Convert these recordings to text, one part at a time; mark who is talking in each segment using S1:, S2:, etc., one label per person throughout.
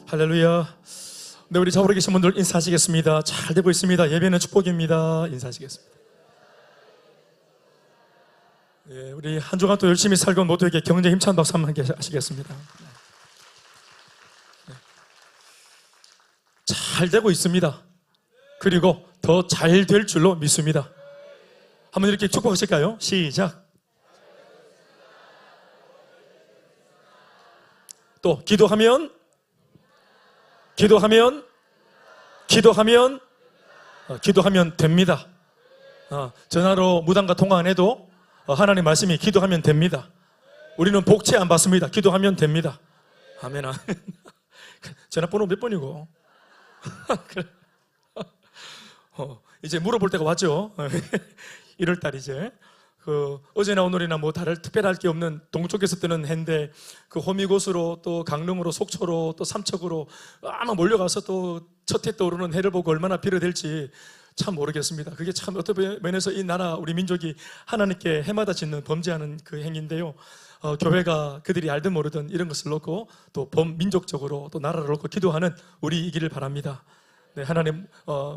S1: 할렐루야. 네, 우리 좌우로 계신 분들 인사하시겠습니다. 잘 되고 있습니다. 예배는 축복입니다. 인사하시겠습니다. 예, 우리 한 주간 또 열심히 살고 모두에게 경제 힘찬 박수 한번 하시겠습니다. 잘 되고 있습니다. 그리고 더 잘 될 줄로 믿습니다. 한번 이렇게 축복하실까요? 시작. 또 기도하면 됩니다. 전화로 무당과 통화 안 해도 하나님 말씀이 기도하면 됩니다. 우리는 복채 안 받습니다. 기도하면 됩니다. 아멘. 전화번호 몇 번이고? 이제 물어볼 때가 왔죠. 1월달 이제 어제나 오늘이나 뭐 다를 특별할 게 없는 동쪽에서 뜨는 해인데 그 호미곶으로 또 강릉으로 속초로 또 삼척으로 아마 몰려가서 또 첫 해 떠오르는 해를 보고 얼마나 빌어댈지 참 모르겠습니다. 그게 참 어떤 면에서 이 나라 우리 민족이 하나님께 해마다 짓는 범죄하는 그 행위인데요. 교회가 그들이 알든 모르든 이런 것을 놓고 또 범민족적으로 또 나라를 놓고 기도하는 우리이기를 바랍니다. 네, 하나님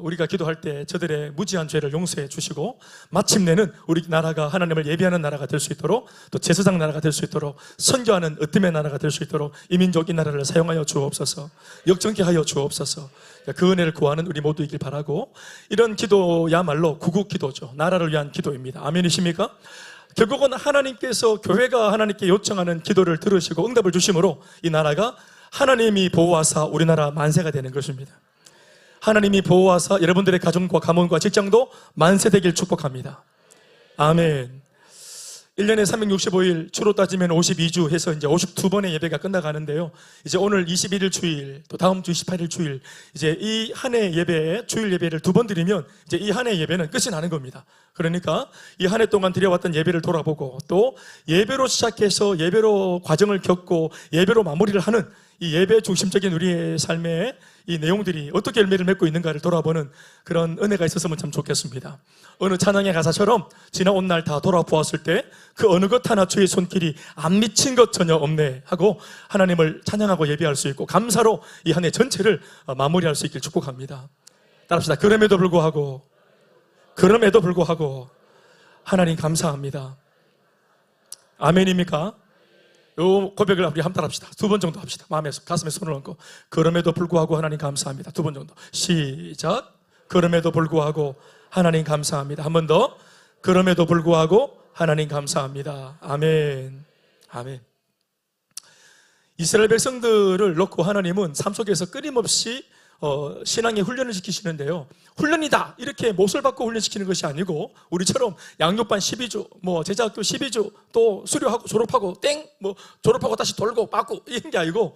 S1: 우리가 기도할 때 저들의 무지한 죄를 용서해 주시고 마침내는 우리 나라가 하나님을 예배하는 나라가 될 수 있도록 또 제사장 나라가 될 수 있도록 선교하는 으뜸의 나라가 될 수 있도록 이 민족 이 나라를 사용하여 주옵소서. 역정케 하여 주옵소서. 그 은혜를 구하는 우리 모두이길 바라고, 이런 기도야말로 구국 기도죠. 나라를 위한 기도입니다. 아멘이십니까? 결국은 하나님께서 교회가 하나님께 요청하는 기도를 들으시고 응답을 주심으로 이 나라가 하나님이 보호하사 우리나라 만세가 되는 것입니다. 하나님이 보호하사 여러분들의 가정과 가문과 직장도 만세되길 축복합니다. 아멘. 1년에 365일 주로 따지면 52주 해서 이제 52번의 예배가 끝나가는데요. 이제 오늘 21일 주일, 또 다음 주 28일 주일, 이제 이 한 해 예배, 주일 예배를 2번 드리면 이제 이 한 해 예배는 끝이 나는 겁니다. 그러니까 이 한 해 동안 드려왔던 예배를 돌아보고 또 예배로 시작해서 예배로 과정을 겪고 예배로 마무리를 하는 이 예배 중심적인 우리의 삶의 이 내용들이 어떻게 열매를 맺고 있는가를 돌아보는 그런 은혜가 있었으면 참 좋겠습니다. 어느 찬양의 가사처럼 지나온 날 다 돌아보았을 때 그 어느 것 하나 주의 손길이 안 미친 것 전혀 없네 하고 하나님을 찬양하고 예배할 수 있고 감사로 이 한 해 전체를 마무리할 수 있길 축복합니다. 따라합시다. 그럼에도 불구하고 하나님 감사합니다. 아멘입니까? 이 고백을 우리 한번 따라합시다. 2번 정도 합시다. 마음에서 가슴에 손을 얹고 그럼에도 불구하고 하나님 감사합니다. 2번 정도. 시작. 그럼에도 불구하고 하나님 감사합니다. 한 번 더. 그럼에도 불구하고 하나님 감사합니다. 아멘. 아멘. 이스라엘 백성들을 놓고 하나님은 삶 속에서 끊임없이 신앙의 훈련을 시키시는데요. 훈련이다 이렇게 못을 받고 훈련시키는 것이 아니고 우리처럼 양육반 12주, 뭐 제자학교 12주, 또 수료하고 졸업하고 졸업하고 다시 돌고 받고 이런 게 아니고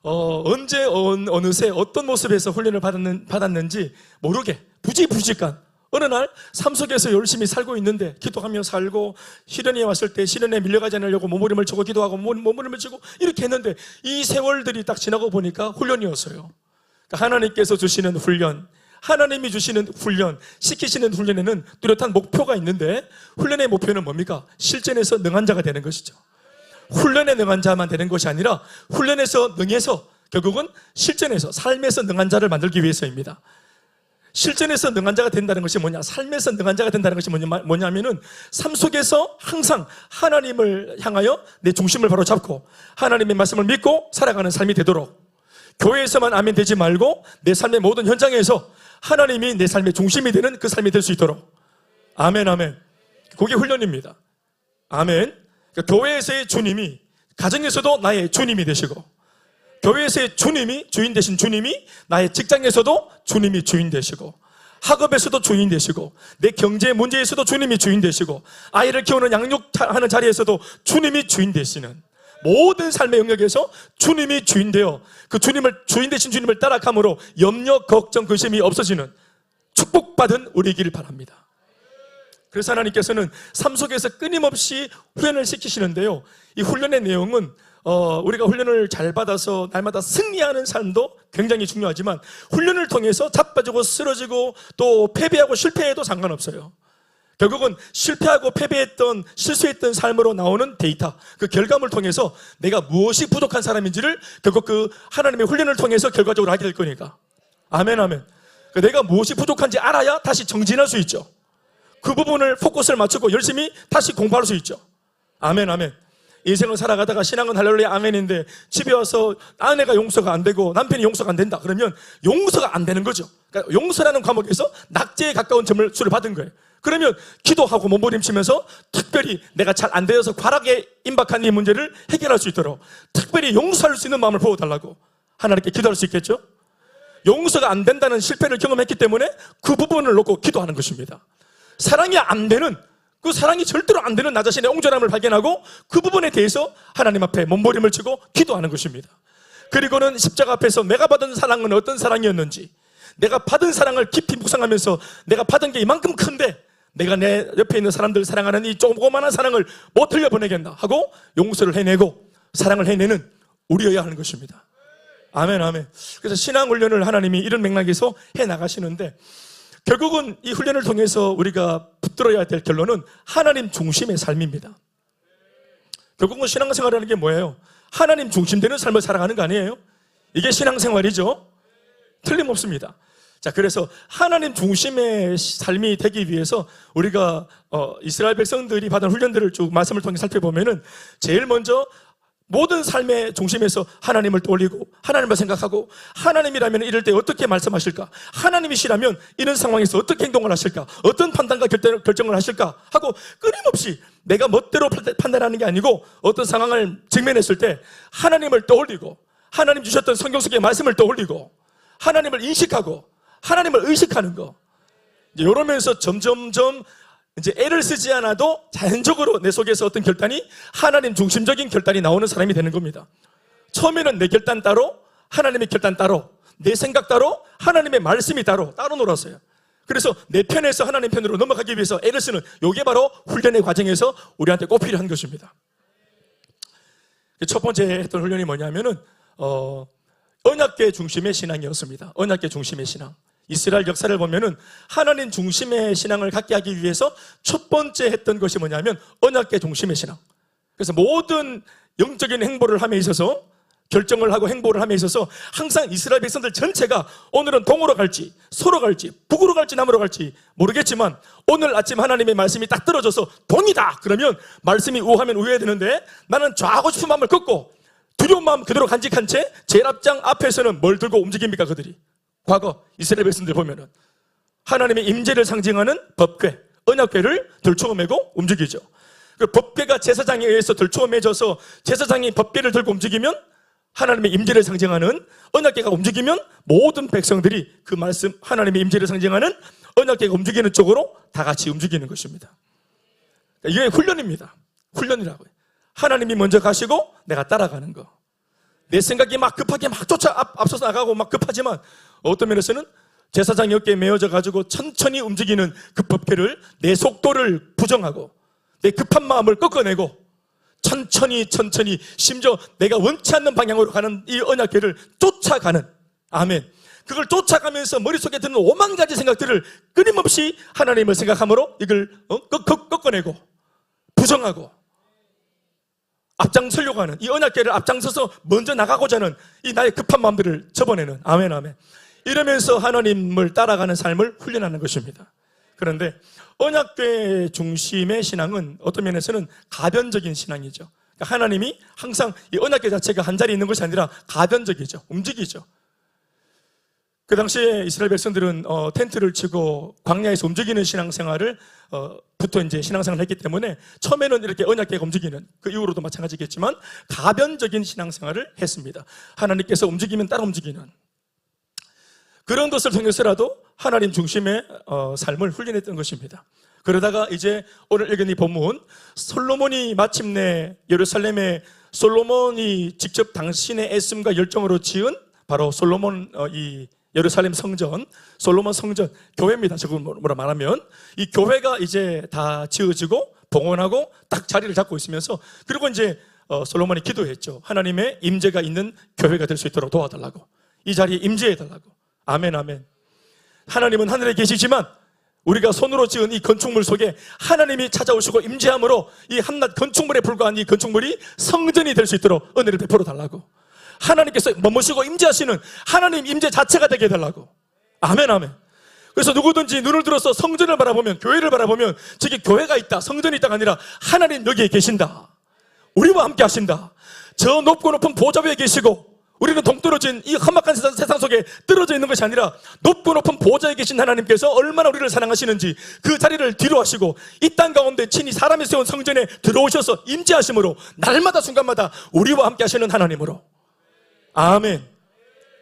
S1: 언제 어느새 어떤 모습에서 훈련을 받았는지 모르게 부지불식간 어느 날 삶 속에서 열심히 살고 있는데 기도하며 살고 시련이 왔을 때 시련에 밀려가지 않으려고 몸부림을 치고 기도하고 몸부림을 치고 이렇게 했는데 이 세월들이 딱 지나고 보니까 훈련이었어요. 하나님께서 주시는 훈련, 하나님이 주시는 훈련, 시키시는 훈련에는 뚜렷한 목표가 있는데 훈련의 목표는 뭡니까? 실전에서 능한 자가 되는 것이죠. 훈련에 능한 자만 되는 것이 아니라 훈련에서 능해서 결국은 실전에서 삶에서 능한 자를 만들기 위해서입니다. 실전에서 능한 자가 된다는 것이 뭐냐? 삶에서 능한 자가 된다는 것이 뭐냐면은 삶 속에서 항상 하나님을 향하여 내 중심을 바로 잡고 하나님의 말씀을 믿고 살아가는 삶이 되도록, 교회에서만 아멘 되지 말고 내 삶의 모든 현장에서 하나님이 내 삶의 중심이 되는 그 삶이 될 수 있도록. 아멘, 아멘. 그게 훈련입니다. 아멘. 그러니까 교회에서의 주님이 가정에서도 나의 주님이 되시고, 교회에서의 주님이 주인 되신 주님이 나의 직장에서도 주님이 주인 되시고, 학업에서도 주인 되시고, 내 경제 문제에서도 주님이 주인 되시고, 아이를 키우는 양육하는 자리에서도 주님이 주인 되시는 모든 삶의 영역에서 주님이 주인 되어 그 주인 되신 주님을 따라감으로 염려, 걱정, 근심이 없어지는 축복받은 우리이길 바랍니다. 그래서 하나님께서는 삶 속에서 끊임없이 훈련을 시키시는데요. 이 훈련의 내용은 우리가 훈련을 잘 받아서 날마다 승리하는 삶도 굉장히 중요하지만 훈련을 통해서 자빠지고 쓰러지고 또 패배하고 실패해도 상관없어요. 결국은 실패하고 패배했던 실수했던 삶으로 나오는 데이터, 그 결과물을 통해서 내가 무엇이 부족한 사람인지를 결국 그 하나님의 훈련을 통해서 결과적으로 하게 될 거니까. 아멘, 아멘. 내가 무엇이 부족한지 알아야 다시 정진할 수 있죠. 그 부분을 포커스를 맞추고 열심히 다시 공부할 수 있죠. 아멘, 아멘. 인생을 살아가다가 신앙은 할렐루야 아멘인데 집에 와서 아내가 용서가 안 되고 남편이 용서가 안 된다 그러면 용서가 안 되는 거죠. 그러니까 용서라는 과목에서 낙제에 가까운 점수를 받은 거예요. 그러면 기도하고 몸부림치면서 특별히 내가 잘 안 되어서 과락에 임박한 이 문제를 해결할 수 있도록 특별히 용서할 수 있는 마음을 부어달라고 하나님께 기도할 수 있겠죠. 용서가 안 된다는 실패를 경험했기 때문에 그 부분을 놓고 기도하는 것입니다. 사랑이 안 되는, 그 사랑이 절대로 안 되는 나 자신의 옹졸함을 발견하고 그 부분에 대해서 하나님 앞에 몸부림을 치고 기도하는 것입니다. 그리고는 십자가 앞에서 내가 받은 사랑은 어떤 사랑이었는지, 내가 받은 사랑을 깊이 묵상하면서 내가 받은 게 이만큼 큰데 내가 내 옆에 있는 사람들 사랑하는 이 조그마한 사랑을 못 흘려보내겠나 하고 용서를 해내고 사랑을 해내는 우리여야 하는 것입니다. 아멘, 아멘. 그래서 신앙 훈련을 하나님이 이런 맥락에서 해나가시는데 결국은 이 훈련을 통해서 우리가 붙들어야 될 결론은 하나님 중심의 삶입니다. 결국은 신앙생활이라는 게 뭐예요? 하나님 중심되는 삶을 살아가는 거 아니에요? 이게 신앙생활이죠? 틀림없습니다. 자, 그래서 하나님 중심의 삶이 되기 위해서 우리가 이스라엘 백성들이 받은 훈련들을 쭉 말씀을 통해 살펴보면은 제일 먼저 모든 삶의 중심에서 하나님을 떠올리고 하나님을 생각하고 하나님이라면 이럴 때 어떻게 말씀하실까? 하나님이시라면 이런 상황에서 어떻게 행동을 하실까? 어떤 판단과 결정을 하실까? 하고 끊임없이 내가 멋대로 판단하는 게 아니고 어떤 상황을 직면했을 때 하나님을 떠올리고 하나님 주셨던 성경 속의 말씀을 떠올리고 하나님을 인식하고 하나님을 의식하는 거. 이제 이러면서 점점점 이제 애를 쓰지 않아도 자연적으로 내 속에서 어떤 결단이 하나님 중심적인 결단이 나오는 사람이 되는 겁니다. 처음에는 내 결단 따로, 하나님의 결단 따로, 내 생각 따로, 하나님의 말씀이 따로 놀았어요. 그래서 내 편에서 하나님 편으로 넘어가기 위해서 애를 쓰는 이게 바로 훈련의 과정에서 우리한테 꼭 필요한 것입니다. 첫 번째 했던 훈련이 뭐냐면은 언약궤 중심의 신앙이었습니다. 언약궤 중심의 신앙. 이스라엘 역사를 보면은 하나님 중심의 신앙을 갖게 하기 위해서 첫 번째 했던 것이 뭐냐면 언약궤 중심의 신앙. 그래서 모든 영적인 행보를 함에 있어서 결정을 하고 행보를 함에 있어서 항상 이스라엘 백성들 전체가 오늘은 동으로 갈지 서로 갈지 북으로 갈지 남으로 갈지 모르겠지만 오늘 아침 하나님의 말씀이 딱 떨어져서 동이다 그러면 말씀이 우하면 우해야 되는데 나는 좌하고 싶은 마음을 꺾고 두려운 마음 그대로 간직한 채 제일 앞장 앞에서는 뭘 들고 움직입니까 그들이? 과거 이스라엘 백성들 보면은 하나님의 임재를 상징하는 법궤, 언약궤를 들추어 메고 움직이죠. 그 법궤가 제사장에 의해서 들추어 매져서 제사장이 법궤를 들고 움직이면 하나님의 임재를 상징하는 언약궤가 움직이면 모든 백성들이 그 말씀 하나님의 임재를 상징하는 언약궤가 움직이는 쪽으로 다 같이 움직이는 것입니다. 이게 훈련입니다. 훈련이라고요. 하나님이 먼저 가시고 내가 따라가는 거. 내 생각이 막 급하게 막 앞서서 나가고 막 급하지만 어떤 면에서는 제사장이 어깨에 메어져 가지고 천천히 움직이는 그 법궤를 내 속도를 부정하고 내 급한 마음을 꺾어내고 천천히 심지어 내가 원치 않는 방향으로 가는 이 언약궤를 쫓아가는 아멘. 그걸 쫓아가면서 머릿속에 드는 5만 가지 생각들을 끊임없이 하나님을 생각함으로 이걸 꺾어내고 부정하고 앞장서려고 하는 이 언약궤를 앞장서서 먼저 나가고자 하는 이 나의 급한 마음들을 접어내는 아멘 아멘. 이러면서 하나님을 따라가는 삶을 훈련하는 것입니다. 그런데 언약궤 중심의 신앙은 어떤 면에서는 가변적인 신앙이죠. 그러니까 하나님이 항상 이 언약궤 자체가 한 자리에 있는 것이 아니라 가변적이죠. 움직이죠. 그 당시에 이스라엘 백성들은 텐트를 치고 광야에서 움직이는 신앙생활을 부터 이제 신앙생활을 했기 때문에 처음에는 이렇게 언약궤가 움직이는 그 이후로도 마찬가지겠지만 가변적인 신앙생활을 했습니다. 하나님께서 움직이면 따라 움직이는 그런 것을 통해서라도 하나님 중심의 삶을 훈련했던 것입니다. 그러다가 이제 오늘 읽은 이 본문 솔로몬이 마침내 예루살렘에 솔로몬이 직접 당신의 애씀과 열정으로 지은 바로 솔로몬 이 예루살렘 성전, 솔로몬 성전, 교회입니다. 저거로 말하면 이 교회가 이제 다 지어지고 봉헌하고 딱 자리를 잡고 있으면서 그리고 이제 솔로몬이 기도했죠. 하나님의 임재가 있는 교회가 될 수 있도록 도와달라고, 이 자리에 임재해달라고. 아멘, 아멘. 하나님은 하늘에 계시지만 우리가 손으로 지은 이 건축물 속에 하나님이 찾아오시고 임재함으로 이 한낱 건축물에 불과한 이 건축물이 성전이 될 수 있도록 은혜를 베풀어 달라고. 하나님께서 머무시고 임재하시는 하나님 임재 자체가 되게 해달라고. 아멘, 아멘. 그래서 누구든지 눈을 들어서 성전을 바라보면, 교회를 바라보면 저기 교회가 있다, 성전이 있다가 아니라 하나님 여기에 계신다, 우리와 함께 하신다, 저 높고 높은 보좌 위에 계시고 우리는 동떨어진 이 험악한 세상 속에 떨어져 있는 것이 아니라 높고 높은 보좌에 계신 하나님께서 얼마나 우리를 사랑하시는지 그 자리를 뒤로 하시고 이 땅 가운데 친히 사람이 세운 성전에 들어오셔서 임재하심으로 날마다 순간마다 우리와 함께 하시는 하나님으로. 아멘.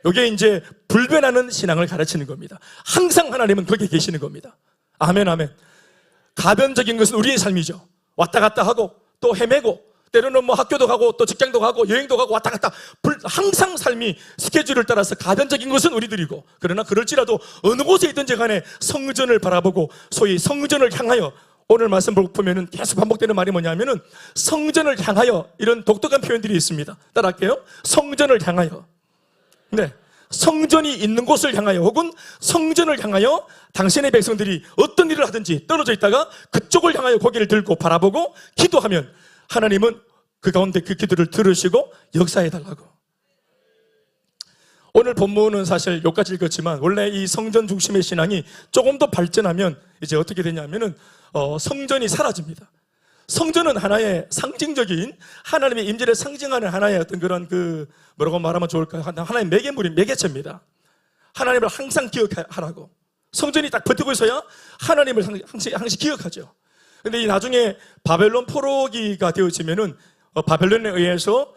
S1: 이게 이제 불변하는 신앙을 가르치는 겁니다. 항상 하나님은 거기에 계시는 겁니다. 아멘, 아멘. 가변적인 것은 우리의 삶이죠. 왔다 갔다 하고 또 헤매고 때로는 뭐 학교도 가고 또 직장도 가고 여행도 가고 왔다 갔다, 항상 삶이 스케줄을 따라서 가변적인 것은 우리들이고, 그러나 그럴지라도 어느 곳에 있든지 간에 성전을 바라보고 소위 성전을 향하여, 오늘 말씀 보면은 계속 반복되는 말이 뭐냐면은 성전을 향하여, 이런 독특한 표현들이 있습니다. 따라할게요. 성전을 향하여. 네, 성전이 있는 곳을 향하여, 혹은 성전을 향하여 당신의 백성들이 어떤 일을 하든지 떨어져 있다가 그쪽을 향하여 고개를 들고 바라보고 기도하면 하나님은 그 가운데 그 기도를 들으시고 역사해달라고. 오늘 본문은 사실 여기까지 읽었지만 원래 이 성전 중심의 신앙이 조금 더 발전하면 이제 어떻게 되냐면은 성전이 사라집니다. 성전은 하나의 상징적인 하나님의 임재를 상징하는 하나의 어떤 그런 뭐라고 말하면 좋을까요? 하나의 매개체입니다. 하나님을 항상 기억하라고. 성전이 딱 버티고 있어야 하나님을 항상 기억하죠. 근데 이 나중에 바벨론 포로기가 되어지면은 바벨론에 의해서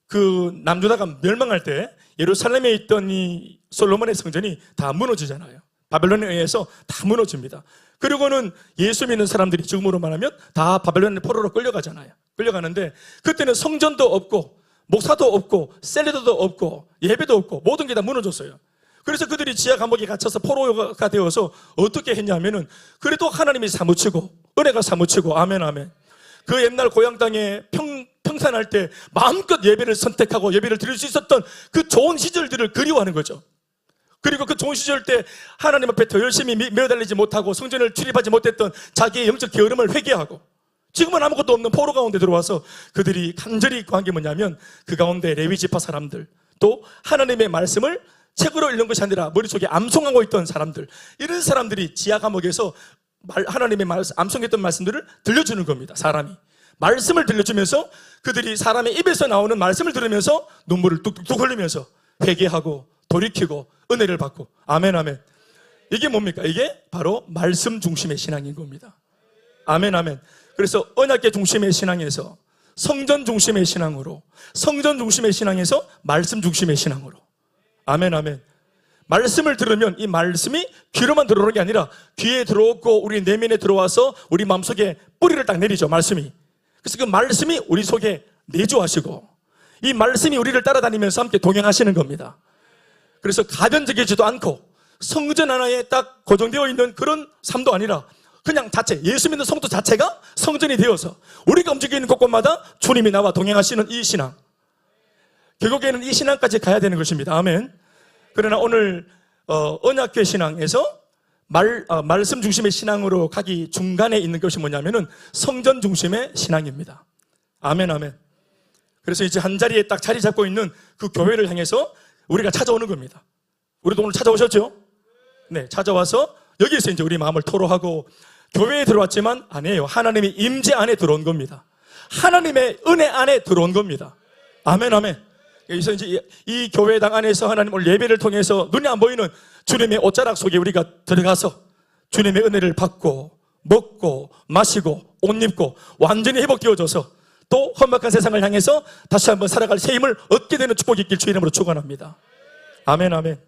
S1: 그 남유다가 멸망할 때 예루살렘에 있던 이 솔로몬의 성전이 다 무너지잖아요. 바벨론에 의해서 다 무너집니다. 그리고는 예수 믿는 사람들이 지금으로 말하면 다 바벨론 포로로 끌려가잖아요. 끌려가는데 그때는 성전도 없고 목사도 없고 셀리더도 없고 예배도 없고 모든 게 다 무너졌어요. 그래서 그들이 지하 감옥에 갇혀서 포로가 되어서 어떻게 했냐면은 그래도 하나님이 사무치고 은혜가 사무치고. 아멘, 아멘. 그 옛날 고향 땅에 평산할 때 마음껏 예배를 선택하고 예배를 드릴 수 있었던 그 좋은 시절들을 그리워하는 거죠. 그리고 그 좋은 시절 때 하나님 앞에 더 열심히 매달리지 못하고 성전을 출입하지 못했던 자기의 영적 게으름을 회개하고, 지금은 아무것도 없는 포로 가운데 들어와서 그들이 간절히 구한 게 뭐냐면 그 가운데 레위 지파 사람들, 또 하나님의 말씀을 책으로 읽는 것이 아니라 머릿속에 암송하고 있던 사람들, 이런 사람들이 지하 감옥에서 하나님의 암송했던 말씀들을 들려주는 겁니다. 사람이 말씀을 들려주면서 그들이 사람의 입에서 나오는 말씀을 들으면서 눈물을 뚝뚝뚝 흘리면서 회개하고 돌이키고 은혜를 받고. 아멘, 아멘. 이게 뭡니까? 이게 바로 말씀 중심의 신앙인 겁니다. 아멘, 아멘. 그래서 언약계 중심의 신앙에서 성전 중심의 신앙으로, 성전 중심의 신앙에서 말씀 중심의 신앙으로. 아멘, 아멘. 말씀을 들으면 이 말씀이 귀로만 들어오는 게 아니라 귀에 들어오고 우리 내면에 들어와서 우리 마음속에 뿌리를 딱 내리죠, 말씀이. 그래서 그 말씀이 우리 속에 내주하시고 이 말씀이 우리를 따라다니면서 함께 동행하시는 겁니다. 그래서 가변적이지도 않고 성전 하나에 딱 고정되어 있는 그런 삶도 아니라 그냥 자체, 예수 믿는 성도 자체가 성전이 되어서 우리가 움직이는 곳곳마다 주님이 나와 동행하시는 이 신앙, 결국에는 이 신앙까지 가야 되는 것입니다. 아멘. 그러나 오늘 언약궤 신앙에서 말씀 중심의 신앙으로 가기 중간에 있는 것이 뭐냐면은 성전 중심의 신앙입니다. 아멘, 아멘. 그래서 이제 한 자리에 딱 자리 잡고 있는 그 교회를 향해서 우리가 찾아오는 겁니다. 우리도 오늘 찾아오셨죠? 네, 찾아와서 여기에서 이제 우리 마음을 토로하고, 교회에 들어왔지만 아니에요. 하나님의 임재 안에 들어온 겁니다. 하나님의 은혜 안에 들어온 겁니다. 아멘, 아멘. 여기서 이제 이 교회당 안에서 하나님 오늘 예배를 통해서 눈에 안 보이는 주님의 옷자락 속에 우리가 들어가서 주님의 은혜를 받고 먹고 마시고 옷 입고 완전히 회복되어져서 또 험악한 세상을 향해서 다시 한번 살아갈 새 힘을 얻게 되는 축복이 있길 주의 이름으로 축원합니다. 아멘, 아멘.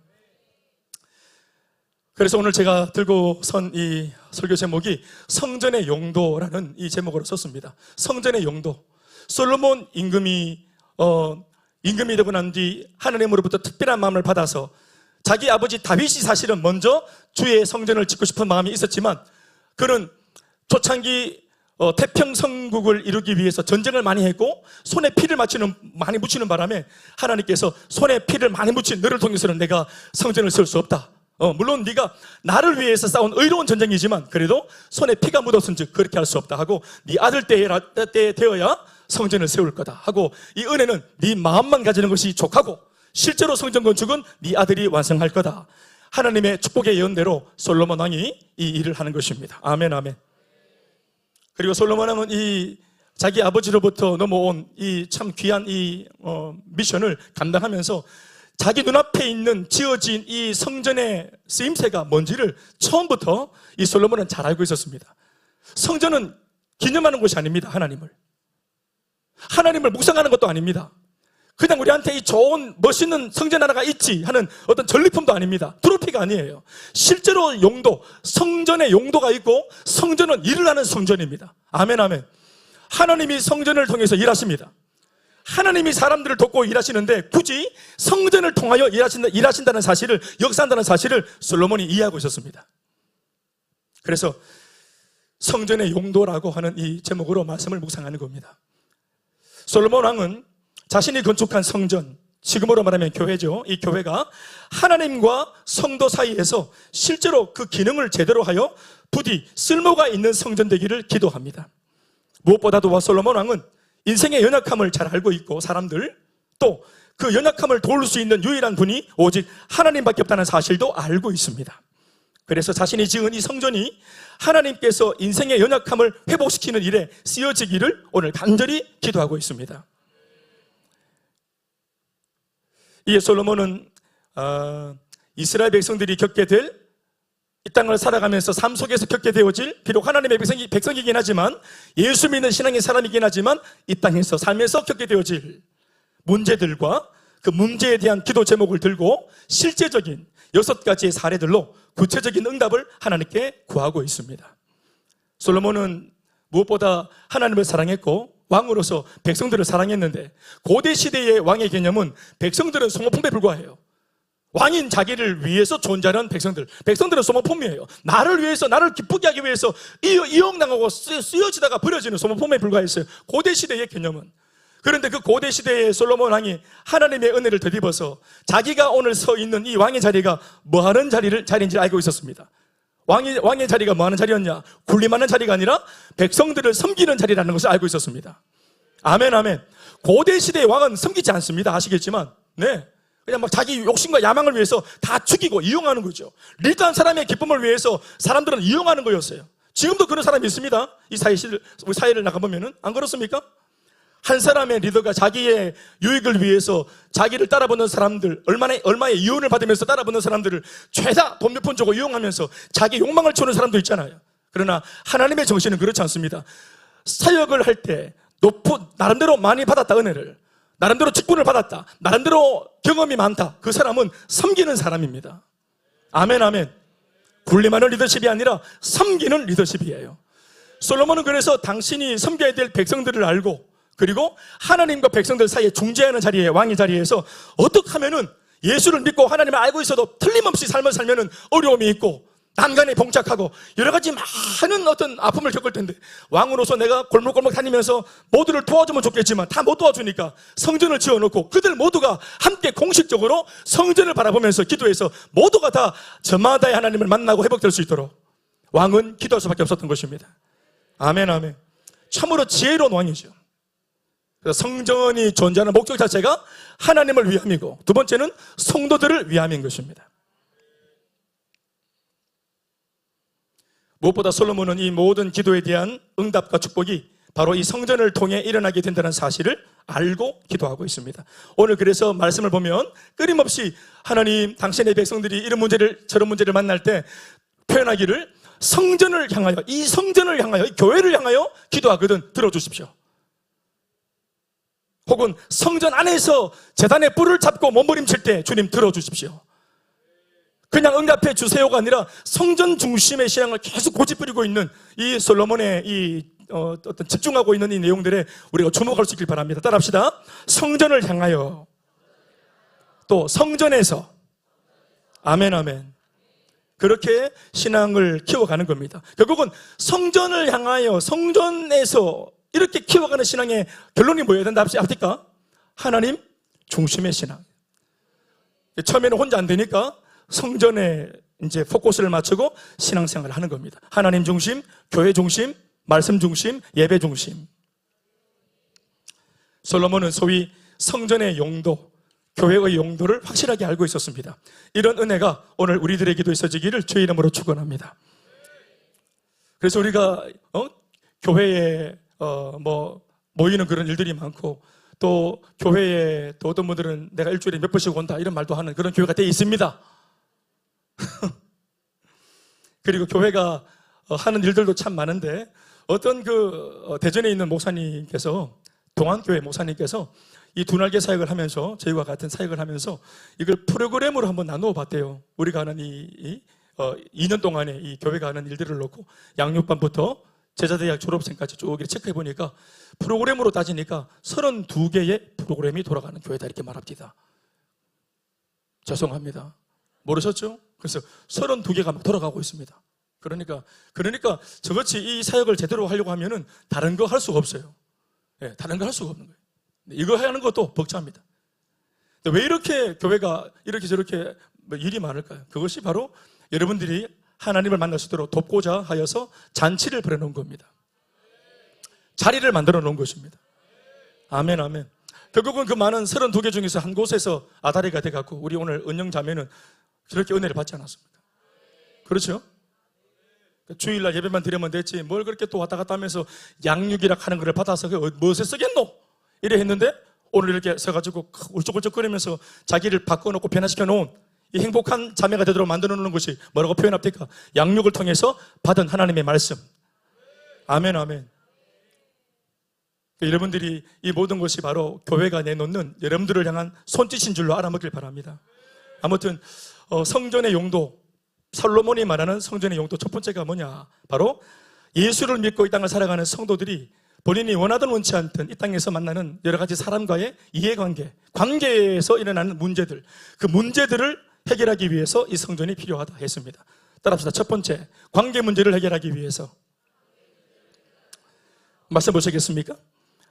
S1: 그래서 오늘 제가 들고 선 이 설교 제목이 성전의 용도라는 이 제목으로 썼습니다. 성전의 용도. 솔로몬 임금이 되고 난 뒤 하나님으로부터 특별한 마음을 받아서 자기 아버지 다윗이 사실은 먼저 주의 성전을 짓고 싶은 마음이 있었지만 그는 초창기 태평성국을 이루기 위해서 전쟁을 많이 했고 손에 피를 많이 묻히는 바람에 하나님께서 손에 피를 많이 묻힌 너를 통해서는 내가 성전을 세울 수 없다. 물론 네가 나를 위해서 싸운 의로운 전쟁이지만 그래도 손에 피가 묻었은즉 그렇게 할 수 없다 하고 네 아들 때에 되어야 성전을 세울 거다 하고 이 은혜는 네 마음만 가지는 것이 족하고 실제로 성전 건축은 네 아들이 완성할 거다. 하나님의 축복의 예언대로 솔로몬 왕이 이 일을 하는 것입니다. 아멘, 아멘. 그리고 솔로몬 왕은 이 자기 아버지로부터 넘어온 이 참 귀한 이 미션을 감당하면서 자기 눈앞에 있는 지어진 이 성전의 쓰임새가 뭔지를 처음부터 이 솔로몬은 잘 알고 있었습니다. 성전은 기념하는 곳이 아닙니다. 하나님을 묵상하는 것도 아닙니다. 그냥 우리한테 이 좋은 멋있는 성전 하나가 있지 하는 어떤 전리품도 아닙니다. 트로피가 아니에요. 실제로 성전의 용도가 있고 성전은 일을 하는 성전입니다. 아멘, 아멘. 하나님이 성전을 통해서 일하십니다. 하나님이 사람들을 돕고 일하시는데 굳이 성전을 통하여 일하신다는 사실을, 역사한다는 사실을 솔로몬이 이해하고 있었습니다. 그래서 성전의 용도라고 하는 이 제목으로 말씀을 묵상하는 겁니다. 솔로몬 왕은 자신이 건축한 성전, 지금으로 말하면 교회죠. 이 교회가 하나님과 성도 사이에서 실제로 그 기능을 제대로 하여 부디 쓸모가 있는 성전 되기를 기도합니다. 무엇보다도 솔로몬 왕은 인생의 연약함을 잘 알고 있고 사람들 또 그 연약함을 도울 수 있는 유일한 분이 오직 하나님밖에 없다는 사실도 알고 있습니다. 그래서 자신이 지은 이 성전이 하나님께서 인생의 연약함을 회복시키는 일에 쓰여지기를 오늘 간절히 기도하고 있습니다. 이에 솔로몬은 이스라엘 백성들이 겪게 될 이 땅을 살아가면서 삶 속에서 겪게 되어질 비록 하나님의 백성이긴 하지만 예수 믿는 신앙의 사람이긴 하지만 이 땅에서 살면서 겪게 되어질 문제들과 그 문제에 대한 기도 제목을 들고 실제적인 6가지의 사례들로 구체적인 응답을 하나님께 구하고 있습니다. 솔로몬은 무엇보다 하나님을 사랑했고 왕으로서 백성들을 사랑했는데 고대 시대의 왕의 개념은 백성들은 소모품에 불과해요. 왕인 자기를 위해서 존재하는 백성들은 소모품이에요. 나를 위해서, 나를 기쁘게 하기 위해서 이용당하고 쓰여지다가 버려지는 소모품에 불과했어요. 고대 시대의 개념은. 그런데 그 고대 시대의 솔로몬 왕이 하나님의 은혜를 덧입어서 자기가 오늘 서 있는 이 왕의 자리가 뭐 하는 자리인지 알고 있었습니다. 왕의 자리가 뭐 하는 자리였냐? 군림하는 자리가 아니라 백성들을 섬기는 자리라는 것을 알고 있었습니다. 아멘, 아멘. 고대 시대의 왕은 섬기지 않습니다. 아시겠지만, 네. 그냥 막 자기 욕심과 야망을 위해서 다 죽이고 이용하는 거죠. 리더한 사람의 기쁨을 위해서 사람들은 이용하는 거였어요. 지금도 그런 사람이 있습니다. 이 우리 사회를 나가보면은. 안 그렇습니까? 한 사람의 리더가 자기의 유익을 위해서 자기를 따라붙는 사람들, 얼마의 이혼을 받으면서 따라붙는 사람들을 죄다 돈 몇 푼 주고 이용하면서 자기 욕망을 채우는 사람도 있잖아요. 그러나 하나님의 정신은 그렇지 않습니다. 사역을 할 때 나름대로 많이 받았다, 은혜를. 나름대로 직분을 받았다. 나름대로 경험이 많다. 그 사람은 섬기는 사람입니다. 아멘, 아멘. 군림하는 리더십이 아니라 섬기는 리더십이에요. 솔로몬은 그래서 당신이 섬겨야 될 백성들을 알고 그리고 하나님과 백성들 사이에 중재하는 자리에, 왕의 자리에서 어떻게 하면은 예수를 믿고 하나님을 알고 있어도 틀림없이 삶을 살면은 어려움이 있고 난간에 봉착하고 여러 가지 많은 어떤 아픔을 겪을 텐데 왕으로서 내가 골목골목 다니면서 모두를 도와주면 좋겠지만 다 못 도와주니까 성전을 지어놓고 그들 모두가 함께 공식적으로 성전을 바라보면서 기도해서 모두가 다 저마다의 하나님을 만나고 회복될 수 있도록 왕은 기도할 수밖에 없었던 것입니다. 아멘, 아멘. 참으로 지혜로운 왕이죠. 성전이 존재하는 목적 자체가 하나님을 위함이고 두 번째는 성도들을 위함인 것입니다. 무엇보다 솔로몬은 이 모든 기도에 대한 응답과 축복이 바로 이 성전을 통해 일어나게 된다는 사실을 알고 기도하고 있습니다. 오늘 그래서 말씀을 보면 끊임없이 하나님 당신의 백성들이 이런 문제를 저런 문제를 만날 때 표현하기를 성전을 향하여 이 성전을 향하여 이 교회를 향하여 기도하거든 들어주십시오. 혹은 성전 안에서 제단의 뿔을 잡고 몸부림칠 때 주님 들어주십시오. 그냥 응답해 주세요가 아니라 성전 중심의 신앙을 계속 고집부리고 있는 이 솔로몬의 어떤 집중하고 있는 이 내용들에 우리가 주목할 수 있길 바랍니다. 따라합시다. 성전을 향하여 또 성전에서 아멘, 아멘. 그렇게 신앙을 키워가는 겁니다. 결국은 성전을 향하여 성전에서 이렇게 키워가는 신앙의 결론이 뭐여야 된다 합니까? 하나님 중심의 신앙. 처음에는 혼자 안 되니까 성전에 이제 포커스를 맞추고 신앙생활을 하는 겁니다. 하나님 중심, 교회 중심, 말씀 중심, 예배 중심. 솔로몬은 소위 성전의 용도, 교회의 용도를 확실하게 알고 있었습니다. 이런 은혜가 오늘 우리들에게도 있어지기를 주의 이름으로 축원합니다. 그래서 우리가 교회에 모이는 그런 일들이 많고, 또 교회에 또 어떤 분들은 내가 일주일에 몇 번씩 온다 이런 말도 하는 그런 교회가 되어 있습니다. 그리고 교회가 하는 일들도 참 많은데, 어떤 대전에 있는 목사님께서, 동안교회 목사님께서 이 두 날개 사역을 하면서, 저희와 같은 사역을 하면서 이걸 프로그램으로 한번 나누어 봤대요. 우리가 하는 2년 동안에 이 교회가 하는 일들을 놓고 양육반부터 제자대학 졸업생까지 쭉 이렇게 체크해 보니까 프로그램으로 따지니까 32개의 프로그램이 돌아가는 교회다 이렇게 말합니다. 죄송합니다. 모르셨죠? 그래서 32개가 막 돌아가고 있습니다. 그러니까 저같이 이 사역을 제대로 하려고 하면은 다른 거 할 수가 없어요. 네, 다른 거 할 수가 없는 거예요. 이거 하는 것도 벅차합니다. 왜 이렇게 교회가 이렇게 저렇게 일이 많을까요? 그것이 바로 여러분들이 하나님을 만날 수 있도록 돕고자 하여서 잔치를 벌여놓은 겁니다. 자리를 만들어 놓은 것입니다. 아멘, 아멘. 결국은 그 많은 32개 중에서 한 곳에서 아다리가 돼갖고 우리 오늘 은영자매는 그렇게 은혜를 받지 않았습니까? 그렇죠? 주일날 예배만 드리면 됐지 뭘 그렇게 또 왔다 갔다 하면서 양육이라 하는 거를 받아서 무엇에 쓰겠노? 이래 했는데 오늘 이렇게 서가지고 울적울적거리면서 자기를 바꿔놓고 변화시켜 놓은 이 행복한 자매가 되도록 만들어 놓는 것이 뭐라고 표현합니까? 양육을 통해서 받은 하나님의 말씀. 아멘, 아멘. 여러분들이 이 모든 것이 바로 교회가 내놓는 여러분들을 향한 손짓인 줄로 알아먹길 바랍니다. 아무튼 성전의 용도, 솔로몬이 말하는 성전의 용도 첫 번째가 뭐냐? 바로 예수를 믿고 이 땅을 살아가는 성도들이 본인이 원하든 원치 않든 이 땅에서 만나는 여러 가지 사람과의 이해관계, 관계에서 일어나는 문제들, 그 문제들을 해결하기 위해서 이 성전이 필요하다 했습니다. 따라합시다. 첫 번째, 관계 문제를 해결하기 위해서. 말씀 보시겠습니까?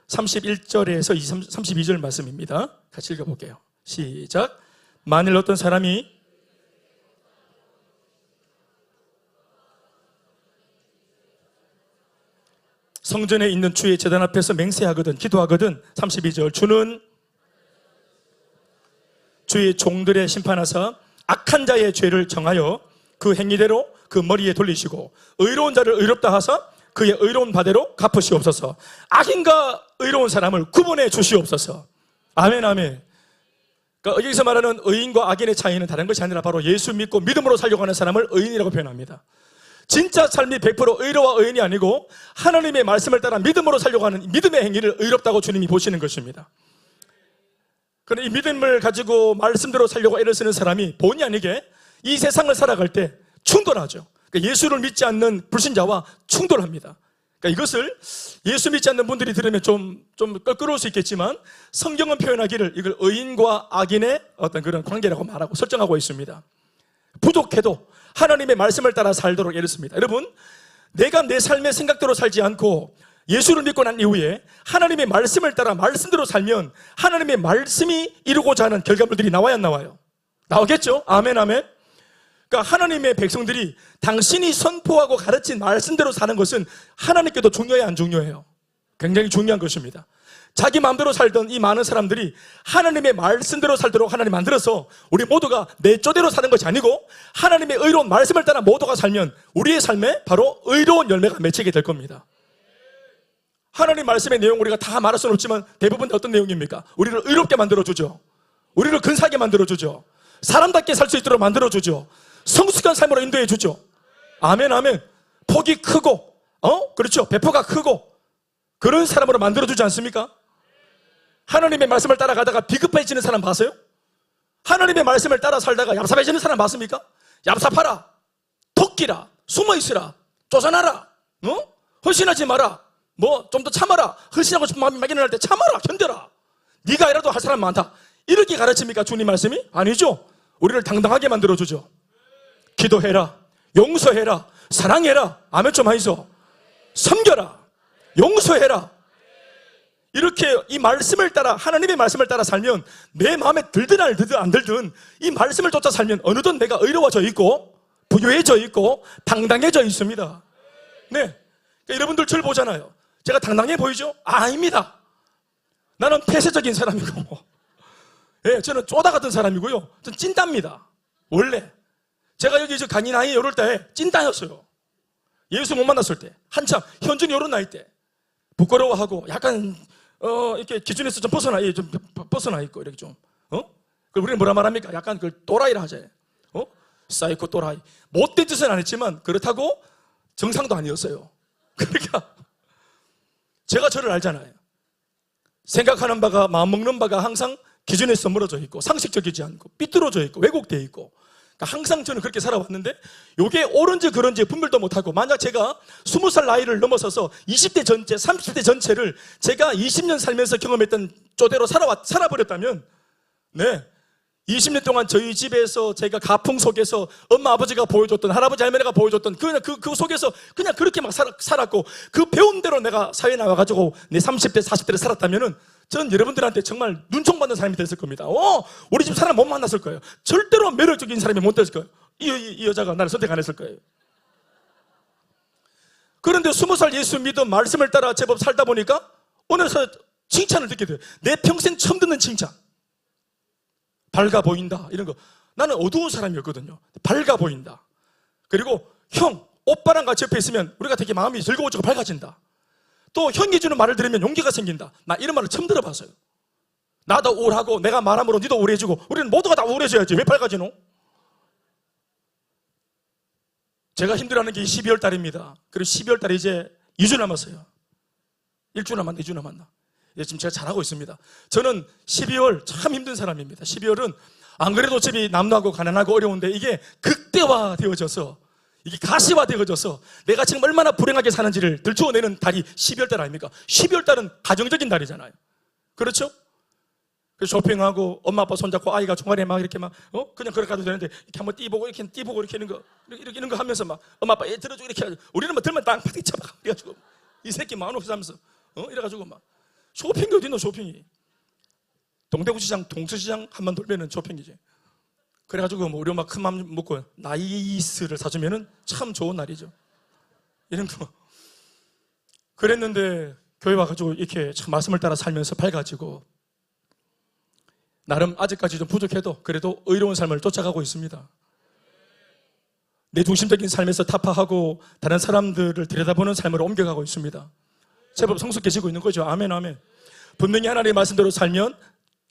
S1: 31절에서 32절 말씀입니다. 같이 읽어볼게요. 시작. 만일 어떤 사람이 성전에 있는 주의 제단 앞에서 맹세하거든, 기도하거든. 32절. 주는 주의 종들의 심판하사 악한 자의 죄를 정하여 그 행위대로 그 머리에 돌리시고 의로운 자를 의롭다 하사 그의 의로운 바대로 갚으시옵소서. 악인과 의로운 사람을 구분해 주시옵소서. 아멘, 아멘. 그러니까 여기서 말하는 의인과 악인의 차이는 다른 것이 아니라 바로 예수 믿고 믿음으로 살려고 하는 사람을 의인이라고 표현합니다. 진짜 삶이 100% 의로와 의인이 아니고 하나님의 말씀을 따라 믿음으로 살려고 하는 믿음의 행위를 의롭다고 주님이 보시는 것입니다. 그런데 이 믿음을 가지고 말씀대로 살려고 애를 쓰는 사람이 본의 아니게 이 세상을 살아갈 때 충돌하죠. 그러니까 예수를 믿지 않는 불신자와 충돌합니다. 그러니까 이것을 예수 믿지 않는 분들이 들으면 좀 껄끄러울 수 있겠지만 성경은 표현하기를 이걸 의인과 악인의 어떤 그런 관계라고 말하고 설정하고 있습니다. 부족해도 하나님의 말씀을 따라 살도록 애를 씁니다. 여러분, 내가 내 삶의 생각대로 살지 않고 예수를 믿고 난 이후에 하나님의 말씀을 따라 말씀대로 살면 하나님의 말씀이 이루고자 하는 결과물들이 나와야 안 나와요? 나오겠죠? 아멘, 아멘. 그러니까 하나님의 백성들이 당신이 선포하고 가르친 말씀대로 사는 것은 하나님께도 중요해요, 안 중요해요? 굉장히 중요한 것입니다. 자기 마음대로 살던 이 많은 사람들이 하나님의 말씀대로 살도록 하나님 만들어서 우리 모두가 내 쪼대로 사는 것이 아니고 하나님의 의로운 말씀을 따라 모두가 살면 우리의 삶에 바로 의로운 열매가 맺히게 될 겁니다. 하나님 말씀의 내용 우리가 다 말할 수는 없지만 대부분 어떤 내용입니까? 우리를 의롭게 만들어주죠. 우리를 근사하게 만들어주죠. 사람답게 살 수 있도록 만들어주죠. 성숙한 삶으로 인도해주죠. 아멘, 아멘. 폭이 크고 그렇죠. 배포가 크고 그런 사람으로 만들어주지 않습니까? 하나님의 말씀을 따라가다가 비급해지는 사람 봤어요? 하나님의 말씀을 따라 살다가 얍삽해지는 사람 봤습니까? 얍삽하라, 토끼라, 숨어있으라, 쫓아나라, 헌신하지 마라, 좀 더 참아라, 헌신하고 싶은 마음이 막연할 때 참아라, 견뎌라, 네가 이라도 할 사람 많다. 이렇게 가르칩니까? 주님 말씀이? 아니죠. 우리를 당당하게 만들어주죠. 기도해라, 용서해라, 사랑해라. 아멘 좀 하이소. 섬겨라, 용서해라. 이렇게 이 말씀을 따라, 하나님의 말씀을 따라 살면 내 마음에 들든 안 들든 이 말씀을 쫓아 살면 어느덧 내가 의로워져 있고 부유해져 있고 당당해져 있습니다. 네, 그러니까 여러분들 저를 보잖아요. 제가 당당해 보이죠? 아닙니다. 나는 폐쇄적인 사람이고 예, 저는 쪼다 같은 사람이고요. 전 찐따입니다. 원래 제가 여기 저 간이 나이 이럴 때 찐따였어요. 예수 못 만났을 때, 한참 현준이 이런 나이 때 부끄러워하고 약간 이렇게 기준에서 좀 벗어나 있고 이렇게 좀 그 우리는 뭐라 말합니까? 약간 그 또라이라 하잖아요. 사이코 또라이. 못된 짓은 안 했지만 그렇다고 정상도 아니었어요. 그러니까 제가 저를 알잖아요. 생각하는 바가, 마음 먹는 바가 항상 기준에서 멀어져 있고 상식적이지 않고 삐뚤어져 있고 왜곡되어 있고, 그러니까 항상 저는 그렇게 살아왔는데 이게 옳은지 그런지 분별도 못하고, 만약 제가 20살 나이를 넘어서서 20대 전체, 30대 전체를 제가 20년 살면서 경험했던 쪼대로 살아버렸다면, 네, 20년 동안 저희 집에서 제가 가풍 속에서 엄마 아버지가 보여줬던, 할아버지 할머니가 보여줬던 그냥 그 속에서 그냥 그렇게 막 살았고, 그 배운 대로 내가 사회에 나와가지고 내 30대 40대를 살았다면은 전 여러분들한테 정말 눈총받는 사람이 됐을 겁니다. 우리 집 사람 못 만났을 거예요. 절대로 매력적인 사람이 못 됐을 거예요. 이 여자가 나를 선택 안 했을 거예요. 그런데 20살 예수 믿음 말씀을 따라 제법 살다 보니까 오늘서 칭찬을 듣게 돼요. 내 평생 처음 듣는 칭찬. 밝아 보인다, 이런 거. 나는 어두운 사람이었거든요. 밝아 보인다. 그리고 형, 오빠랑 같이 옆에 있으면 우리가 되게 마음이 즐거워지고 밝아진다. 또 형이 주는 말을 들으면 용기가 생긴다. 나 이런 말을 처음 들어봤어요. 나도 우울하고 내가 말함으로 니도 우울해지고 우리는 모두가 다 우울해져야지 왜 밝아지노? 제가 힘들어하는 게 12월 달입니다. 그리고 12월 달에 이제 2주 남았어요. 1주 남았나 2주 남았나. 지금 제가 잘하고 있습니다. 저는 12월 참 힘든 사람입니다. 12월은 안 그래도 집이 남루하고 가난하고 어려운데 이게 극대화되어져서, 이게 가시화되어져서 내가 지금 얼마나 불행하게 사는지를 들추어내는 달이 12월 달 아닙니까? 12월 달은 가정적인 달이잖아요. 그렇죠? 그래서 쇼핑하고 엄마 아빠 손잡고 아이가 종아리에 막 이렇게 막 그냥 그렇게 가도 되는데 이렇게 한번 띠보고 이렇게 하는 거, 이렇게 이런 거 하면서 막 엄마 아빠 얘 들어주고 이렇게 하죠. 우리는 막 들면 땅 파티 쳐봐 그래가지고 이 새끼 마음 없어 하면서 이래가지고 막 쇼핑이 어딨노 쇼핑이. 동대구시장 동수시장 한번 돌면은 쇼핑이지. 그래가지고 뭐 우리 엄마 큰 맘 먹고 나이스를 사주면은 참 좋은 날이죠. 이런 거. 그랬는데 교회 와가지고 이렇게 참 말씀을 따라 살면서 밝아지고, 나름 아직까지 좀 부족해도 그래도 의로운 삶을 쫓아가고 있습니다. 내 중심적인 삶에서 타파하고 다른 사람들을 들여다보는 삶으로 옮겨가고 있습니다. 제법 성숙해지고 있는 거죠. 아멘 아멘. 분명히 하나님의 말씀대로 살면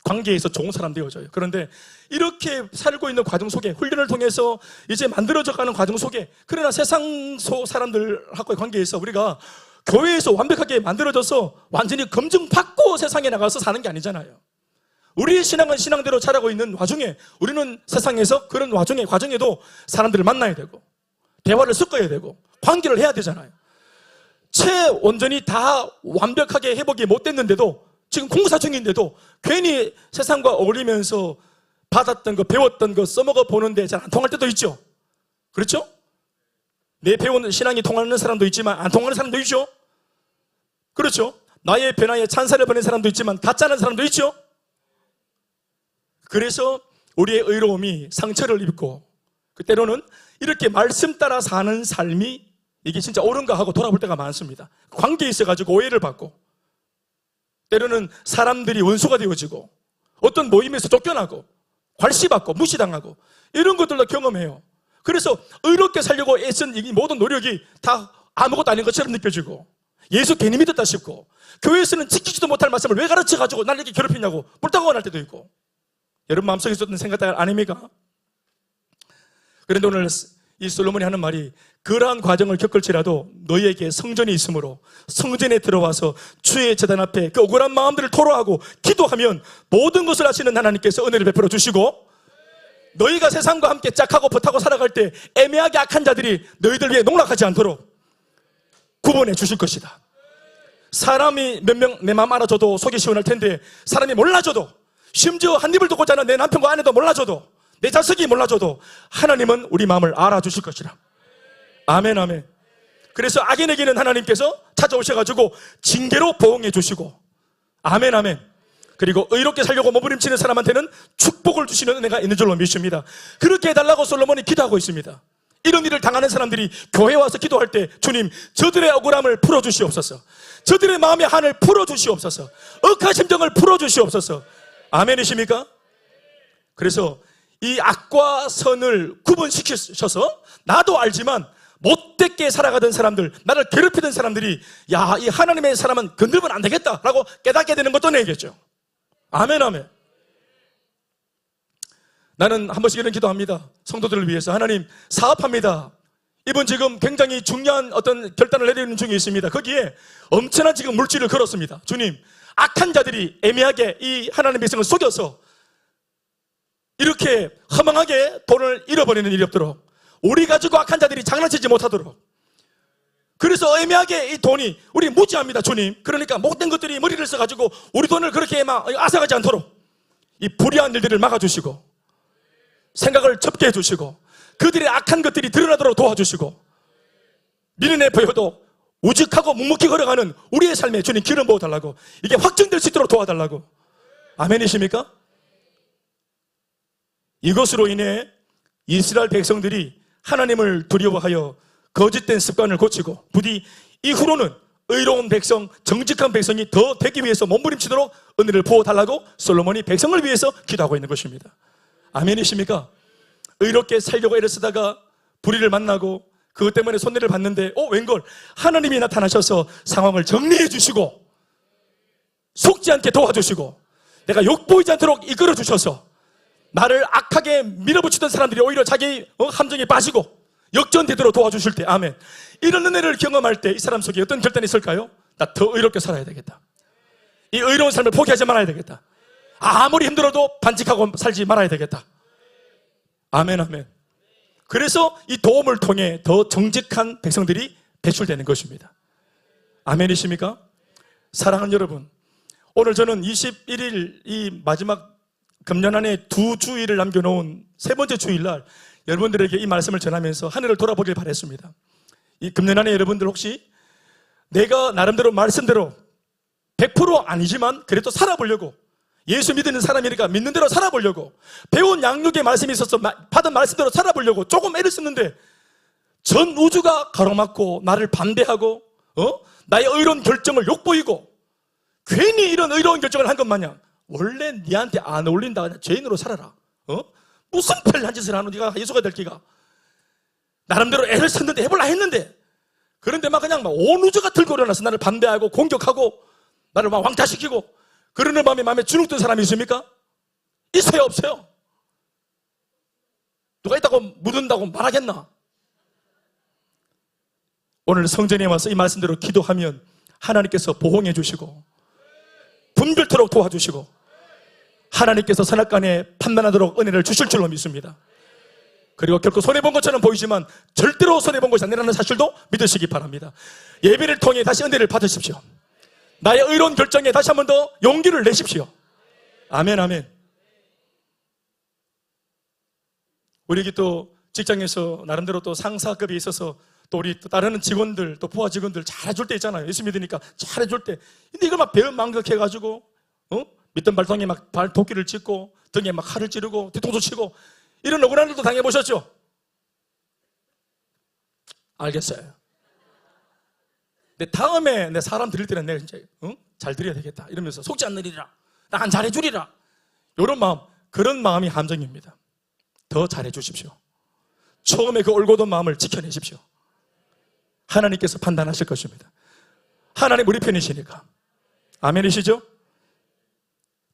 S1: 관계에서 좋은 사람 되어져요. 그런데 이렇게 살고 있는 과정 속에, 훈련을 통해서 이제 만들어져가는 과정 속에, 그러나 세상 속 사람들하고의 관계에서 우리가 교회에서 완벽하게 만들어져서 완전히 검증받고 세상에 나가서 사는 게 아니잖아요. 우리의 신앙은 신앙대로 자라고 있는 와중에 우리는 세상에서 그런 와중에 과정에도 사람들을 만나야 되고 대화를 섞어야 되고 관계를 해야 되잖아요. 온전히 다 완벽하게 회복이 못 됐는데도, 지금 공사 중인데도 괜히 세상과 어울리면서 받았던 거, 배웠던 거 써먹어 보는데 잘 안 통할 때도 있죠. 그렇죠? 내 배운 신앙이 통하는 사람도 있지만 안 통하는 사람도 있죠. 그렇죠? 나의 변화에 찬사를 보낸 사람도 있지만 가짜는 사람도 있죠. 그래서 우리의 의로움이 상처를 입고, 때로는 이렇게 말씀 따라 사는 삶이 이게 진짜 옳은가 하고 돌아볼 때가 많습니다. 관계에 있어가지고 오해를 받고, 때로는 사람들이 원수가 되어지고, 어떤 모임에서 쫓겨나고 괄시받고 무시당하고 이런 것들도 경험해요. 그래서 의롭게 살려고 애쓴 이 모든 노력이 다 아무것도 아닌 것처럼 느껴지고, 예수 괜히 믿었다 싶고, 교회에서는 지키지도 못할 말씀을 왜 가르쳐가지고 날 이렇게 괴롭히냐고 뿔따구가 날 때도 있고, 여러분 마음속에 있었던 생각 아닙니까? 그런데 오늘 이 솔로몬이 하는 말이, 그러한 과정을 겪을지라도 너희에게 성전이 있으므로 성전에 들어와서 주의 제단 앞에 그 억울한 마음들을 토로하고 기도하면 모든 것을 아시는 하나님께서 은혜를 베풀어 주시고, 너희가 세상과 함께 짝하고 버타고 살아갈 때 애매하게 악한 자들이 너희들 위해 농락하지 않도록 구분해 주실 것이다. 사람이 몇 명 내 마음 알아줘도 속이 시원할 텐데, 사람이 몰라줘도, 심지어 한 입을 듣고 자는 내 남편과 아내도 몰라줘도, 내 자식이 몰라줘도 하나님은 우리 마음을 알아주실 것이라. 아멘, 아멘. 그래서 악인에게는 하나님께서 찾아오셔가지고 징계로 보응해 주시고, 아멘, 아멘. 그리고 의롭게 살려고 몸부림치는 사람한테는 축복을 주시는 은혜가 있는 줄로 믿습니다. 그렇게 해달라고 솔로몬이 기도하고 있습니다. 이런 일을 당하는 사람들이 교회에 와서 기도할 때, 주님, 저들의 억울함을 풀어주시옵소서, 저들의 마음의 한을 풀어주시옵소서, 억한 심정을 풀어주시옵소서. 아멘이십니까? 그래서 이 악과 선을 구분시키셔서 나도 알지만 못되게 살아가던 사람들, 나를 괴롭히던 사람들이, 야, 이 하나님의 사람은 건들면 안 되겠다라고 깨닫게 되는 것도 내겠죠. 아멘, 아멘. 나는 한 번씩 이런 기도합니다. 성도들을 위해서. 하나님, 사업합니다. 이번 지금 굉장히 중요한 어떤 결단을 내리는 중에 있습니다. 거기에 엄청난 지금 물질을 걸었습니다. 주님, 악한 자들이 애매하게 이 하나님의 백성을 속여서 이렇게 허망하게 돈을 잃어버리는 일이 없도록, 우리 가지고 악한 자들이 장난치지 못하도록, 그래서 애매하게 이 돈이 우리 무지합니다. 주님, 그러니까 못된 것들이 머리를 써가지고 우리 돈을 그렇게 막 앗아가지 않도록 이 불의한 일들을 막아주시고, 생각을 접게 해주시고, 그들의 악한 것들이 드러나도록 도와주시고, 미련해 보여도 우직하고 묵묵히 걸어가는 우리의 삶에 주님 기름 부어달라고, 이게 확증될 수 있도록 도와달라고. 아멘이십니까? 이것으로 인해 이스라엘 백성들이 하나님을 두려워하여 거짓된 습관을 고치고, 부디 이후로는 의로운 백성, 정직한 백성이 더 되기 위해서 몸부림치도록 은혜를 부어달라고 솔로몬이 백성을 위해서 기도하고 있는 것입니다. 아멘이십니까? 의롭게 살려고 애를 쓰다가 불의를 만나고 그것 때문에 손해를 봤는데, 웬걸 하나님이 나타나셔서 상황을 정리해 주시고 속지 않게 도와주시고 내가 욕보이지 않도록 이끌어 주셔서 나를 악하게 밀어붙이던 사람들이 오히려 자기 함정에 빠지고 역전되도록 도와주실 때, 아멘. 이런 은혜를 경험할 때 이 사람 속에 어떤 결단이 있을까요? 나 더 의롭게 살아야 되겠다. 이 의로운 삶을 포기하지 말아야 되겠다. 아무리 힘들어도 반직하고 살지 말아야 되겠다. 아멘, 아멘. 그래서 이 도움을 통해 더 정직한 백성들이 배출되는 것입니다. 아멘이십니까? 사랑하는 여러분, 오늘 저는 21일 이 마지막 금년 안에 2주일을 남겨놓은 세 번째 주일날 여러분들에게 이 말씀을 전하면서 하늘을 돌아보길 바랬습니다. 이 금년 안에 여러분들 혹시 내가 나름대로 말씀대로 100% 아니지만 그래도 살아보려고, 예수 믿는 사람이니까 믿는 대로 살아보려고, 배운 양육의 말씀이 있어서 받은 말씀대로 살아보려고 조금 애를 썼는데 전 우주가 가로막고 나를 반대하고 나의 의로운 결정을 욕보이고 괜히 이런 의로운 결정을 한 것 마냥 원래 니한테 안 어울린다, 그냥 죄인으로 살아라. 무슨 편한 짓을 하는 네가 예수가 될 기가. 나름대로 애를 썼는데 해볼라 했는데, 그런데 막 그냥 온 우주가 들고 일어나서 나를 반대하고 공격하고 나를 막 왕따시키고 그러는 마음에 주눅든 사람이 있습니까? 있어요, 없어요? 누가 있다고 묻는다고 말하겠나? 오늘 성전에 와서 이 말씀대로 기도하면 하나님께서 보호해 주시고 분별토록 도와주시고 하나님께서 선악간에 판단하도록 은혜를 주실 줄로 믿습니다. 그리고 결코 손해본 것처럼 보이지만 절대로 손해본 것이 아니라는 사실도 믿으시기 바랍니다. 예배를 통해 다시 은혜를 받으십시오. 나의 의로운 결정에 다시 한 번 더 용기를 내십시오. 아멘, 아멘. 우리 또 직장에서 나름대로 또 상사급이 있어서 또 우리 또 다른 직원들, 또 부하 직원들 잘해줄 때 있잖아요. 예수 믿으니까 잘해줄 때. 근데 이걸 막 배은 망각해가지고 밑던 발통에 막 도끼를 짚고 등에 막 칼을 찌르고 뒤통수 치고 이런 억울한 일도 당해보셨죠? 알겠어요. 근데 다음에 내 사람 드릴 때는 내가 진짜 잘 드려야 되겠다 이러면서 속지 않으리라, 난 잘해주리라, 이런 마음, 그런 마음이 함정입니다. 더 잘해주십시오. 처음에 그 올곧은 마음을 지켜내십시오. 하나님께서 판단하실 것입니다. 하나님 우리 편이시니까. 아멘이시죠?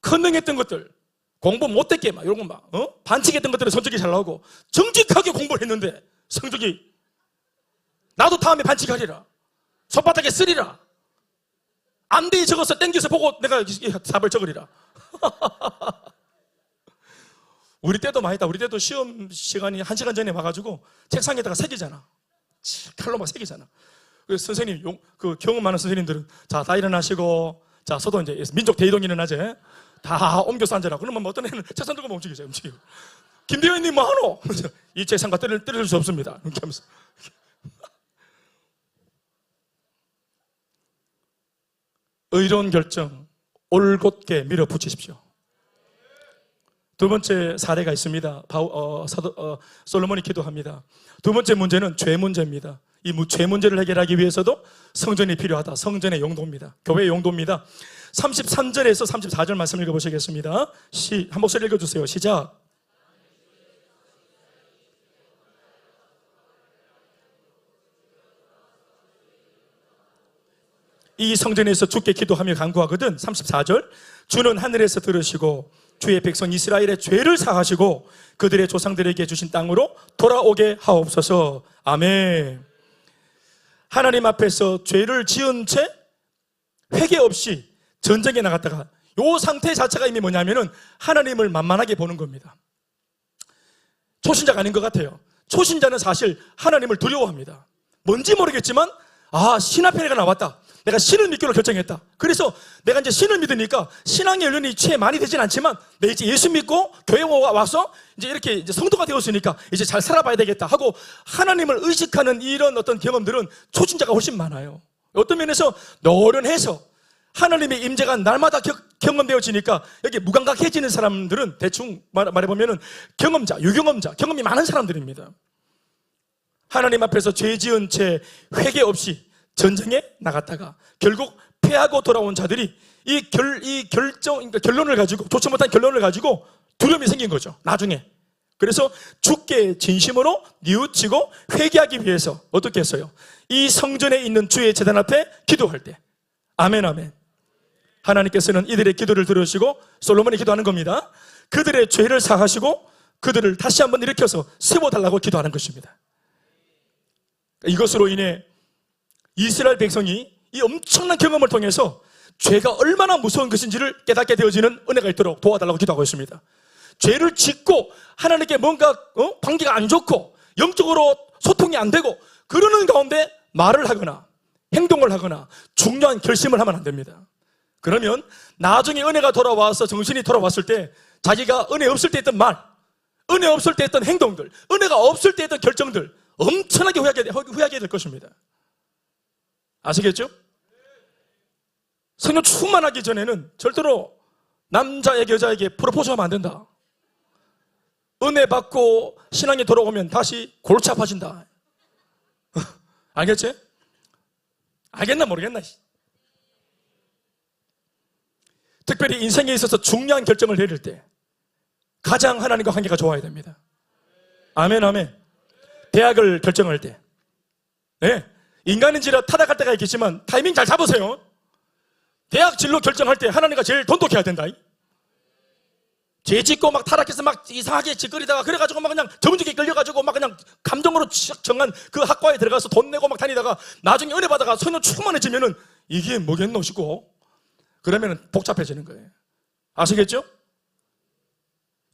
S1: 컨닝했던 것들, 공부 못했게 막 이런 거 막 반칙했던 것들은 성적이 잘 나오고 정직하게 공부를 했는데 성적이, 나도 다음에 반칙하리라, 손바닥에 쓰리라, 안 돼 적어서 땡겨서 보고 내가 답을 적으리라. 우리 때도 많이 했다. 우리 때도 시험 시간이 1시간 전에 와가지고 책상에다가 새기잖아. 칼로 막 새기잖아. 그래서 선생님, 그 경험 많은 선생님들은 자, 다 일어나시고, 자, 서도 이제 민족 대이동이 일어나지. 다 옮겨서 앉아라. 그러면 어떤 애는 책상 들고 움직이죠. 김대현님 뭐 하노? 이 재산과 때릴 수 없습니다. 이렇게 하면서. 의로운 결정, 올곧게 밀어붙이십시오. 두 번째 사례가 있습니다. 솔로몬이 기도합니다. 두 번째 문제는 죄 문제입니다. 이 죄 문제를 해결하기 위해서도 성전이 필요하다. 성전의 용도입니다. 교회의 용도입니다. 33절에서 34절 말씀 읽어보시겠습니다. 한 목소리 읽어주세요. 시작. 이 성전에서 주께 기도하며 간구하거든. 34절. 주는 하늘에서 들으시고 주의 백성 이스라엘의 죄를 사하시고 그들의 조상들에게 주신 땅으로 돌아오게 하옵소서. 아멘. 하나님 앞에서 죄를 지은 채 회개 없이 전쟁에 나갔다가 이 상태 자체가 이미 뭐냐면은 하나님을 만만하게 보는 겁니다. 초신자가 아닌 것 같아요. 초신자는 사실 하나님을 두려워합니다. 뭔지 모르겠지만 신 앞에 내가 나왔다. 내가 신을 믿기로 결정했다. 그래서 내가 이제 신을 믿으니까 신앙의 연륜이 채 많이 되진 않지만 내 이제 예수 믿고 교회 와서 이제 이렇게 이제 성도가 되었으니까 이제 잘 살아봐야 되겠다 하고 하나님을 의식하는 이런 어떤 경험들은 초신자가 훨씬 많아요. 어떤 면에서 노련해서 하나님의 임재가 날마다 경험되어지니까 여기 무감각해지는 사람들은 대충 말해보면은 경험자, 유경험자, 경험이 많은 사람들입니다. 하나님 앞에서 죄 지은 채 회개 없이 전쟁에 나갔다가 결국 패하고 돌아온 자들이 결론을 가지고, 좋지 못한 결론을 가지고 두려움이 생긴 거죠. 나중에. 그래서 주께 진심으로 뉘우치고 회개하기 위해서 어떻게 했어요? 이 성전에 있는 주의 제단 앞에 기도할 때. 아멘, 아멘. 하나님께서는 이들의 기도를 들으시고 솔로몬이 기도하는 겁니다. 그들의 죄를 사하시고 그들을 다시 한번 일으켜서 세워달라고 기도하는 것입니다. 이것으로 인해 이스라엘 백성이 이 엄청난 경험을 통해서 죄가 얼마나 무서운 것인지를 깨닫게 되어지는 은혜가 있도록 도와달라고 기도하고 있습니다. 죄를 짓고 하나님께 뭔가 관계가 안 좋고 영적으로 소통이 안 되고 그러는 가운데 말을 하거나 행동을 하거나 중요한 결심을 하면 안 됩니다. 그러면 나중에 은혜가 돌아와서 정신이 돌아왔을 때 자기가 은혜 없을 때 했던 말, 은혜 없을 때 했던 행동들, 은혜가 없을 때 했던 결정들 엄청나게 후회하게 될 것입니다. 아시겠죠? 성령 충만하기 전에는 절대로 남자에게 여자에게 프로포즈하면 안 된다. 은혜 받고 신앙에 돌아오면 다시 골치 아파진다. 알겠지? 알겠나 모르겠나? 특별히 인생에 있어서 중요한 결정을 내릴 때 가장 하나님과 관계가 좋아야 됩니다. 아멘, 아멘. 대학을 결정할 때, 네, 인간인지라 타락할 때가 있겠지만 타이밍 잘 잡으세요. 대학 진로 결정할 때 하나님과 제일 돈독해야 된다. 죄 짓고 막 타락해서 막 이상하게 짓거리다가 그래가지고 막 그냥 정직에 끌려가지고 막 그냥 감정으로 정한 그 학과에 들어가서 돈 내고 막 다니다가 나중에 은혜 받아가 성령 충만해지면은 이게 뭐겠노 싶고 그러면은 복잡해지는 거예요. 아시겠죠?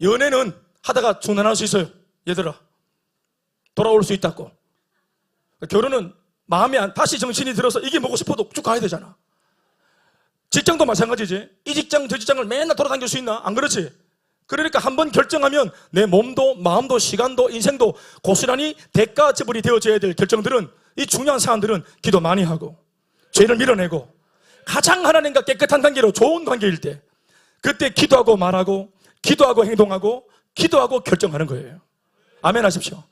S1: 연애는 하다가 중단할 수 있어요. 얘들아, 돌아올 수 있다고. 결혼은 마음이 다시 정신이 들어서 이게 먹고 싶어도 쭉 가야 되잖아. 직장도 마찬가지지. 이 직장 저 직장을 맨날 돌아다닐 수 있나? 안 그렇지? 그러니까 한번 결정하면 내 몸도 마음도 시간도 인생도 고스란히 대가 지불이 되어져야 될 결정들은, 이 중요한 사안들은 기도 많이 하고 죄를 밀어내고 가장 하나님과 깨끗한 관계로 좋은 관계일 때 그때 기도하고 말하고 기도하고 행동하고 기도하고 결정하는 거예요. 아멘 하십시오.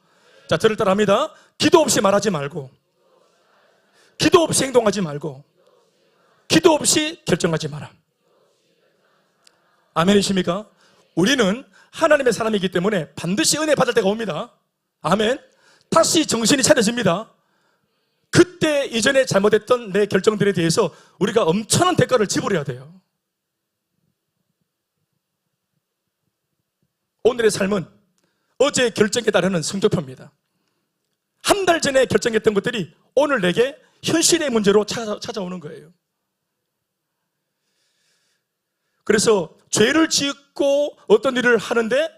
S1: 자, 저를 따라합니다. 기도 없이 말하지 말고 기도 없이 행동하지 말고 기도 없이 결정하지 마라. 아멘이십니까? 우리는 하나님의 사람이기 때문에 반드시 은혜 받을 때가 옵니다. 아멘. 다시 정신이 차려집니다. 그때 이전에 잘못했던 내 결정들에 대해서 우리가 엄청난 대가를 지불해야 돼요. 오늘의 삶은 어제 결정에 따르는 성적표입니다. 한 달 전에 결정했던 것들이 오늘 내게 현실의 문제로 찾아오는 거예요. 그래서 죄를 짓고 어떤 일을 하는데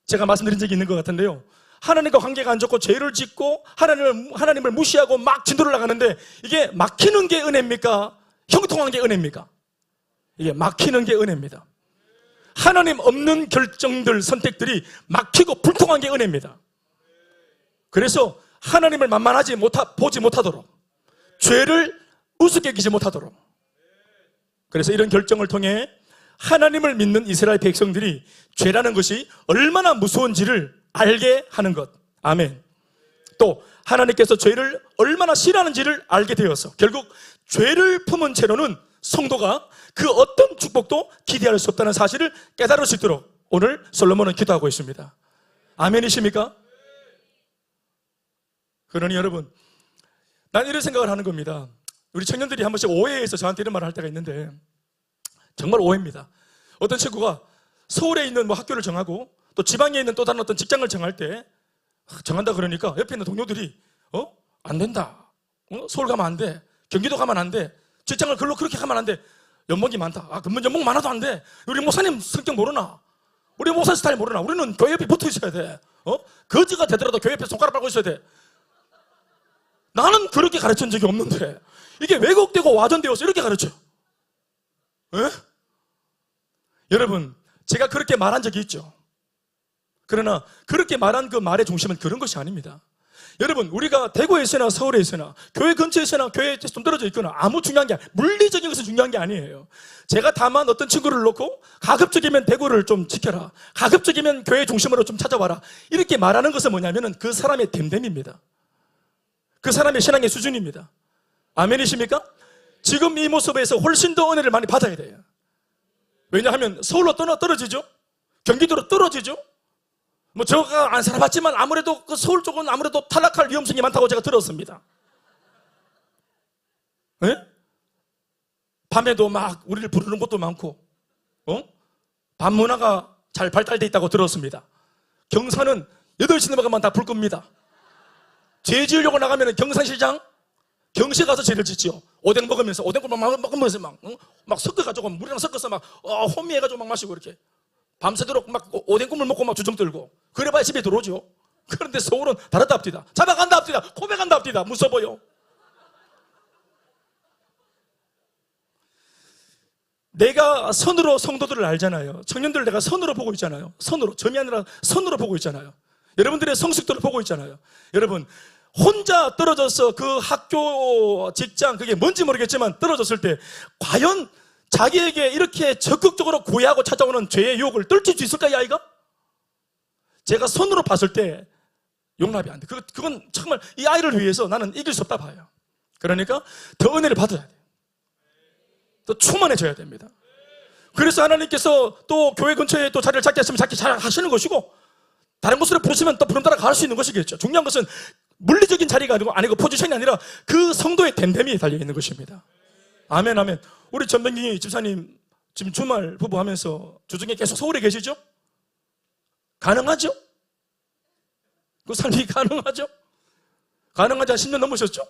S1: 제가 말씀드린 적이 있는 것 같은데요. 하나님과 관계가 안 좋고 죄를 짓고 하나님을 무시하고 막 진도를 나가는데 이게 막히는 게 은혜입니까? 형통한 게 은혜입니까? 이게 막히는 게 은혜입니다. 하나님 없는 결정들, 선택들이 막히고 불통한 게 은혜입니다. 그래서 하나님을 보지 못하도록, 죄를 우습게 여기지 못하도록, 그래서 이런 결정을 통해 하나님을 믿는 이스라엘 백성들이 죄라는 것이 얼마나 무서운지를 알게 하는 것. 아멘. 또 하나님께서 죄를 얼마나 싫어하는지를 알게 되어서 결국 죄를 품은 채로는 성도가 그 어떤 축복도 기대할 수 없다는 사실을 깨달을 수 있도록 오늘 솔로몬은 기도하고 있습니다. 아멘이십니까? 그러니 여러분, 난 이런 생각을 하는 겁니다. 우리 청년들이 한 번씩 오해해서 저한테 이런 말을 할 때가 있는데 정말 오해입니다. 어떤 친구가 서울에 있는 학교를 정하고 또 지방에 있는 또 다른 어떤 직장을 정할 때 정한다 그러니까 옆에 있는 동료들이 안 된다. 서울 가면 안 돼. 경기도 가면 안 돼. 직장을 글로 그렇게 가면 안 돼. 연봉이 많다. 그러면 연봉 많아도 안 돼. 우리 목사님 성격 모르나? 우리 목사 스타일 모르나? 우리는 교회 옆에 붙어 있어야 돼. 거지가 되더라도 교회 옆에 손가락 빨고 있어야 돼. 나는 그렇게 가르친 적이 없는데 이게 왜곡되고 와전되어서 이렇게 가르쳐. 에? 여러분, 제가 그렇게 말한 적이 있죠. 그러나 그렇게 말한 그 말의 중심은 그런 것이 아닙니다. 여러분, 우리가 대구에 있으나 서울에 있으나 교회 근처에 있으나 교회에 좀 떨어져 있거나 아무 중요한 게 아니에요. 물리적인 것은 중요한 게 아니에요. 제가 다만 어떤 친구를 놓고 가급적이면 대구를 좀 지켜라, 가급적이면 교회 중심으로 좀 찾아와라, 이렇게 말하는 것은 뭐냐면은 그 사람의 됨됨입니다. 그 사람의 신앙의 수준입니다. 아멘이십니까? 지금 이 모습에서 훨씬 더 은혜를 많이 받아야 돼요. 왜냐하면 서울로 떨어지죠? 경기도로 떨어지죠? 제가 안 살아봤지만 아무래도 그 서울 쪽은 아무래도 탈락할 위험성이 많다고 제가 들었습니다. 네? 밤에도 막 우리를 부르는 곳도 많고, 밤 문화가 잘 발달되어 있다고 들었습니다. 경사는 8시 넘어가면 다 불 겁니다. 죄 지으려고 나가면 경산시장, 경시 가서 죄를 짓지요. 오뎅 먹으면서, 오뎅국 먹으면서 막 섞어가지고, 물이랑 섞어서 혼미해가지고 막 마시고 이렇게. 밤새도록 막 오뎅국물 먹고 막 주정 들고. 그래봐야 집에 들어오죠. 그런데 서울은 다르다 합디다. 잡아간다 합디다. 고백한다 합디다. 무서워요. 내가 선으로 성도들을 알잖아요. 청년들 내가 선으로 보고 있잖아요. 선으로, 점이 아니라 선으로 보고 있잖아요. 여러분들의 성숙도를 보고 있잖아요. 여러분, 혼자 떨어져서 그 학교, 직장, 그게 뭔지 모르겠지만 떨어졌을 때 과연 자기에게 이렇게 적극적으로 구애하고 찾아오는 죄의 유혹을 떨칠 수 있을까, 이 아이가? 제가 선으로 봤을 때 용납이 안 돼. 그건 정말 이 아이를 위해서 나는 이길 수 없다 봐요. 그러니까 더 은혜를 받아야 돼요. 더 충만해져야 됩니다. 그래서 하나님께서 또 교회 근처에 또 자리를 찾게 했으면 찾기 잘 하시는 것이고, 다른 곳으로 부르시면 또 부름 따라 갈 수 있는 것이겠죠. 중요한 것은 물리적인 자리가 아니고 포지션이 아니라 그 성도의 됨됨이 달려있는 것입니다. 아멘, 아멘. 우리 전병기 집사님 지금 주말 부부하면서 주중에 계속 서울에 계시죠? 가능하죠? 그 삶이 가능하죠? 가능하지 한 10년 넘으셨죠?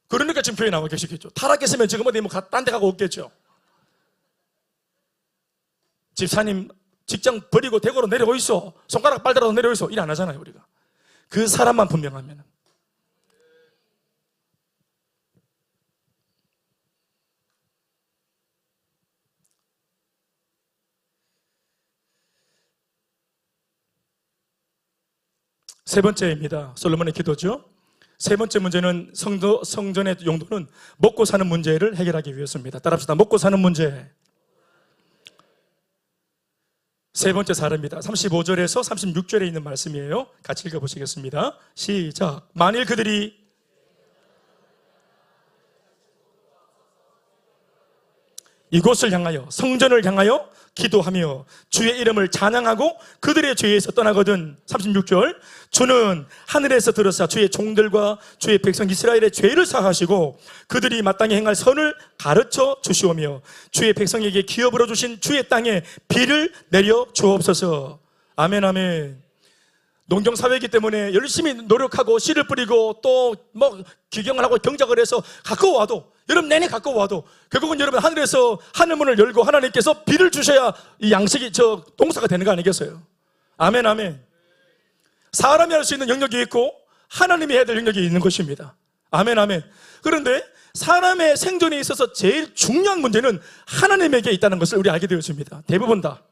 S1: 그러니까 지금 교회 나와 계시겠죠. 타락했으면 지금 어디 딴 데 가고 없겠죠. 집사님 직장 버리고 대구로 내려오 있어. 손가락 빨더라도 내려오 있어. 일 안 하잖아요, 우리가. 그 사람만 분명하면. 세 번째입니다. 솔로몬의 기도죠. 세 번째 문제는 성전의 용도는 먹고 사는 문제를 해결하기 위해서입니다. 따라합시다. 먹고 사는 문제. 세 번째 사례입니다. 35절에서 36절에 있는 말씀이에요. 같이 읽어보시겠습니다. 시작. 만일 그들이 이곳을 향하여, 성전을 향하여 기도하며 주의 이름을 찬양하고 그들의 죄에서 떠나거든. 36절. 주는 하늘에서 들으사 주의 종들과 주의 백성 이스라엘의 죄를 사하시고 그들이 마땅히 행할 선을 가르쳐 주시오며 주의 백성에게 기업으로 주신 주의 땅에 비를 내려 주옵소서. 아멘, 아멘. 농경사회이기 때문에 열심히 노력하고 씨를 뿌리고 또 기경을 하고 경작을 해서 갖고 와도, 여러분 내내 갖고 와도 결국은 여러분 하늘에서 하늘문을 열고 하나님께서 비를 주셔야 이 양식이 동사가 되는 거 아니겠어요? 아멘, 아멘. 사람이 할 수 있는 영역이 있고 하나님이 해야 될 영역이 있는 것입니다. 아멘, 아멘. 그런데 사람의 생존에 있어서 제일 중요한 문제는 하나님에게 있다는 것을 우리 알게 되었습니다. 대부분 다.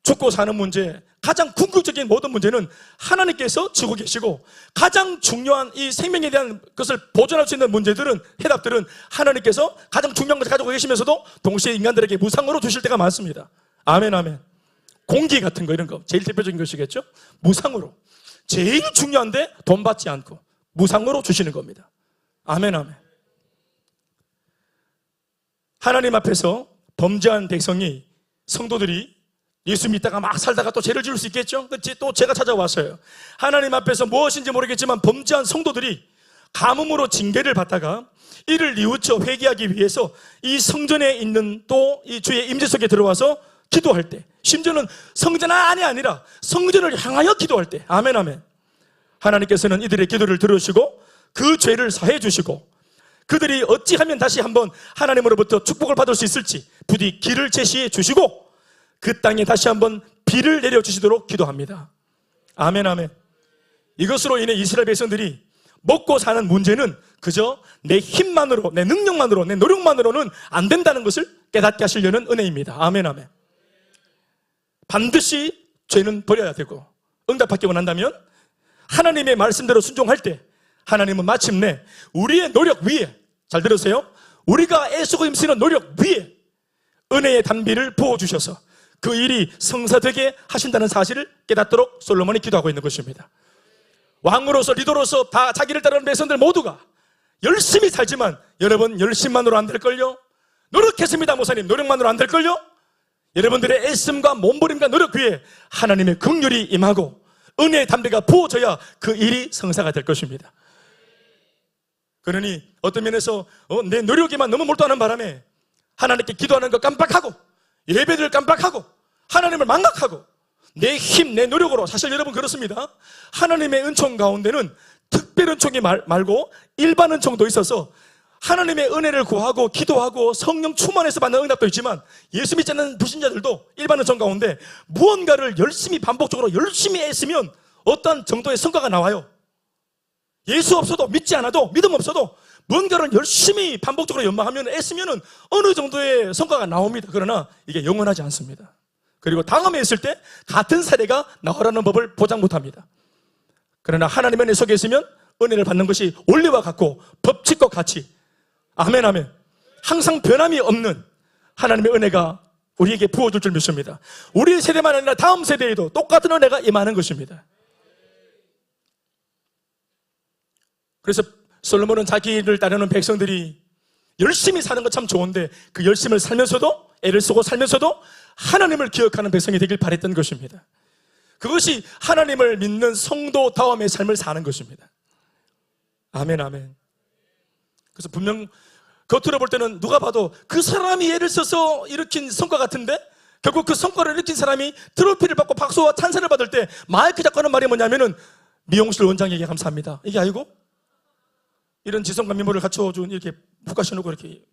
S1: 죽고 사는 문제, 가장 궁극적인 모든 문제는 하나님께서 지고 계시고, 가장 중요한 이 생명에 대한 것을 보존할 수 있는 문제들은, 해답들은 하나님께서 가장 중요한 것을 가지고 계시면서도 동시에 인간들에게 무상으로 주실 때가 많습니다. 아멘, 아멘. 공기 같은 거, 이런 거 제일 대표적인 것이겠죠. 무상으로, 제일 중요한데 돈 받지 않고 무상으로 주시는 겁니다. 아멘, 아멘. 하나님 앞에서 범죄한 백성이, 성도들이 예수 믿다가 막 살다가 또 죄를 지을 수 있겠죠? 또 제가 찾아왔어요. 하나님 앞에서 무엇인지 모르겠지만 범죄한 성도들이 가뭄으로 징계를 받다가 이를 뉘우쳐 회개하기 위해서 이 성전에 있는 또 이 주의 임재 속에 들어와서 기도할 때, 심지어는 성전 안이 아니라 성전을 향하여 기도할 때, 아멘, 아멘. 하나님께서는 이들의 기도를 들으시고 그 죄를 사해 주시고, 그들이 어찌하면 다시 한번 하나님으로부터 축복을 받을 수 있을지 부디 길을 제시해 주시고 그 땅에 다시 한번 비를 내려주시도록 기도합니다. 아멘, 아멘. 이것으로 인해 이스라엘 백성들이 먹고 사는 문제는 그저 내 힘만으로, 내 능력만으로, 내 노력만으로는 안 된다는 것을 깨닫게 하시려는 은혜입니다. 아멘, 아멘. 반드시 죄는 버려야 되고, 응답받기 원한다면 하나님의 말씀대로 순종할 때 하나님은 마침내 우리의 노력 위에, 잘 들으세요, 우리가 애쓰고 힘쓰는 노력 위에 은혜의 단비를 부어주셔서 그 일이 성사되게 하신다는 사실을 깨닫도록 솔로몬이 기도하고 있는 것입니다. 왕으로서, 리더로서 다 자기를 따르는 백성들 모두가 열심히 살지만, 여러분 열심만으로 안 될걸요? 노력했습니다 목사님, 노력만으로 안 될걸요? 여러분들의 애씀과 몸부림과 노력 위에 하나님의 긍휼이 임하고 은혜의 담대가 부어져야 그 일이 성사가 될 것입니다. 그러니 어떤 면에서 내 노력에만 너무 몰두하는 바람에 하나님께 기도하는 거 깜빡하고, 예배를 깜빡하고, 하나님을 망각하고, 내 힘, 내 노력으로, 사실 여러분 그렇습니다. 하나님의 은총 가운데는 특별 은총이 말고 일반 은총도 있어서 하나님의 은혜를 구하고 기도하고 성령 충만해서 받는 응답도 있지만, 예수 믿지 않는 불신자들도 일반 은총 가운데 무언가를 열심히 반복적으로 열심히 애쓰면 어떤 정도의 성과가 나와요. 예수 없어도, 믿지 않아도, 믿음 없어도 뭔가를 열심히 반복적으로 연마하면, 애쓰면 어느 정도의 성과가 나옵니다. 그러나 이게 영원하지 않습니다. 그리고 다음에 했을 때 같은 사례가 나오라는 법을 보장 못합니다. 그러나 하나님의 은혜 속에 있으면 은혜를 받는 것이 원리와 같고 법칙과 같이, 아멘, 아멘, 항상 변함이 없는 하나님의 은혜가 우리에게 부어줄 줄 믿습니다. 우리 세대만 아니라 다음 세대에도 똑같은 은혜가 임하는 것입니다. 그래서 솔로몬은 자기를 따르는 백성들이 열심히 사는 것 참 좋은데 그 열심을 살면서도, 애를 쓰고 살면서도 하나님을 기억하는 백성이 되길 바랬던 것입니다. 그것이 하나님을 믿는 성도다움의 삶을 사는 것입니다. 아멘, 아멘. 그래서 분명 겉으로 볼 때는 누가 봐도 그 사람이 애를 써서 일으킨 성과 같은데, 결국 그 성과를 일으킨 사람이 트로피를 받고 박수와 찬사를 받을 때 마이크 잡고 하는 말이 뭐냐면은, 미용실 원장에게 감사합니다, 이게 아니고, 이런 지성과 미모를 갖춰준 이렇게 푹가셔놓고 이렇게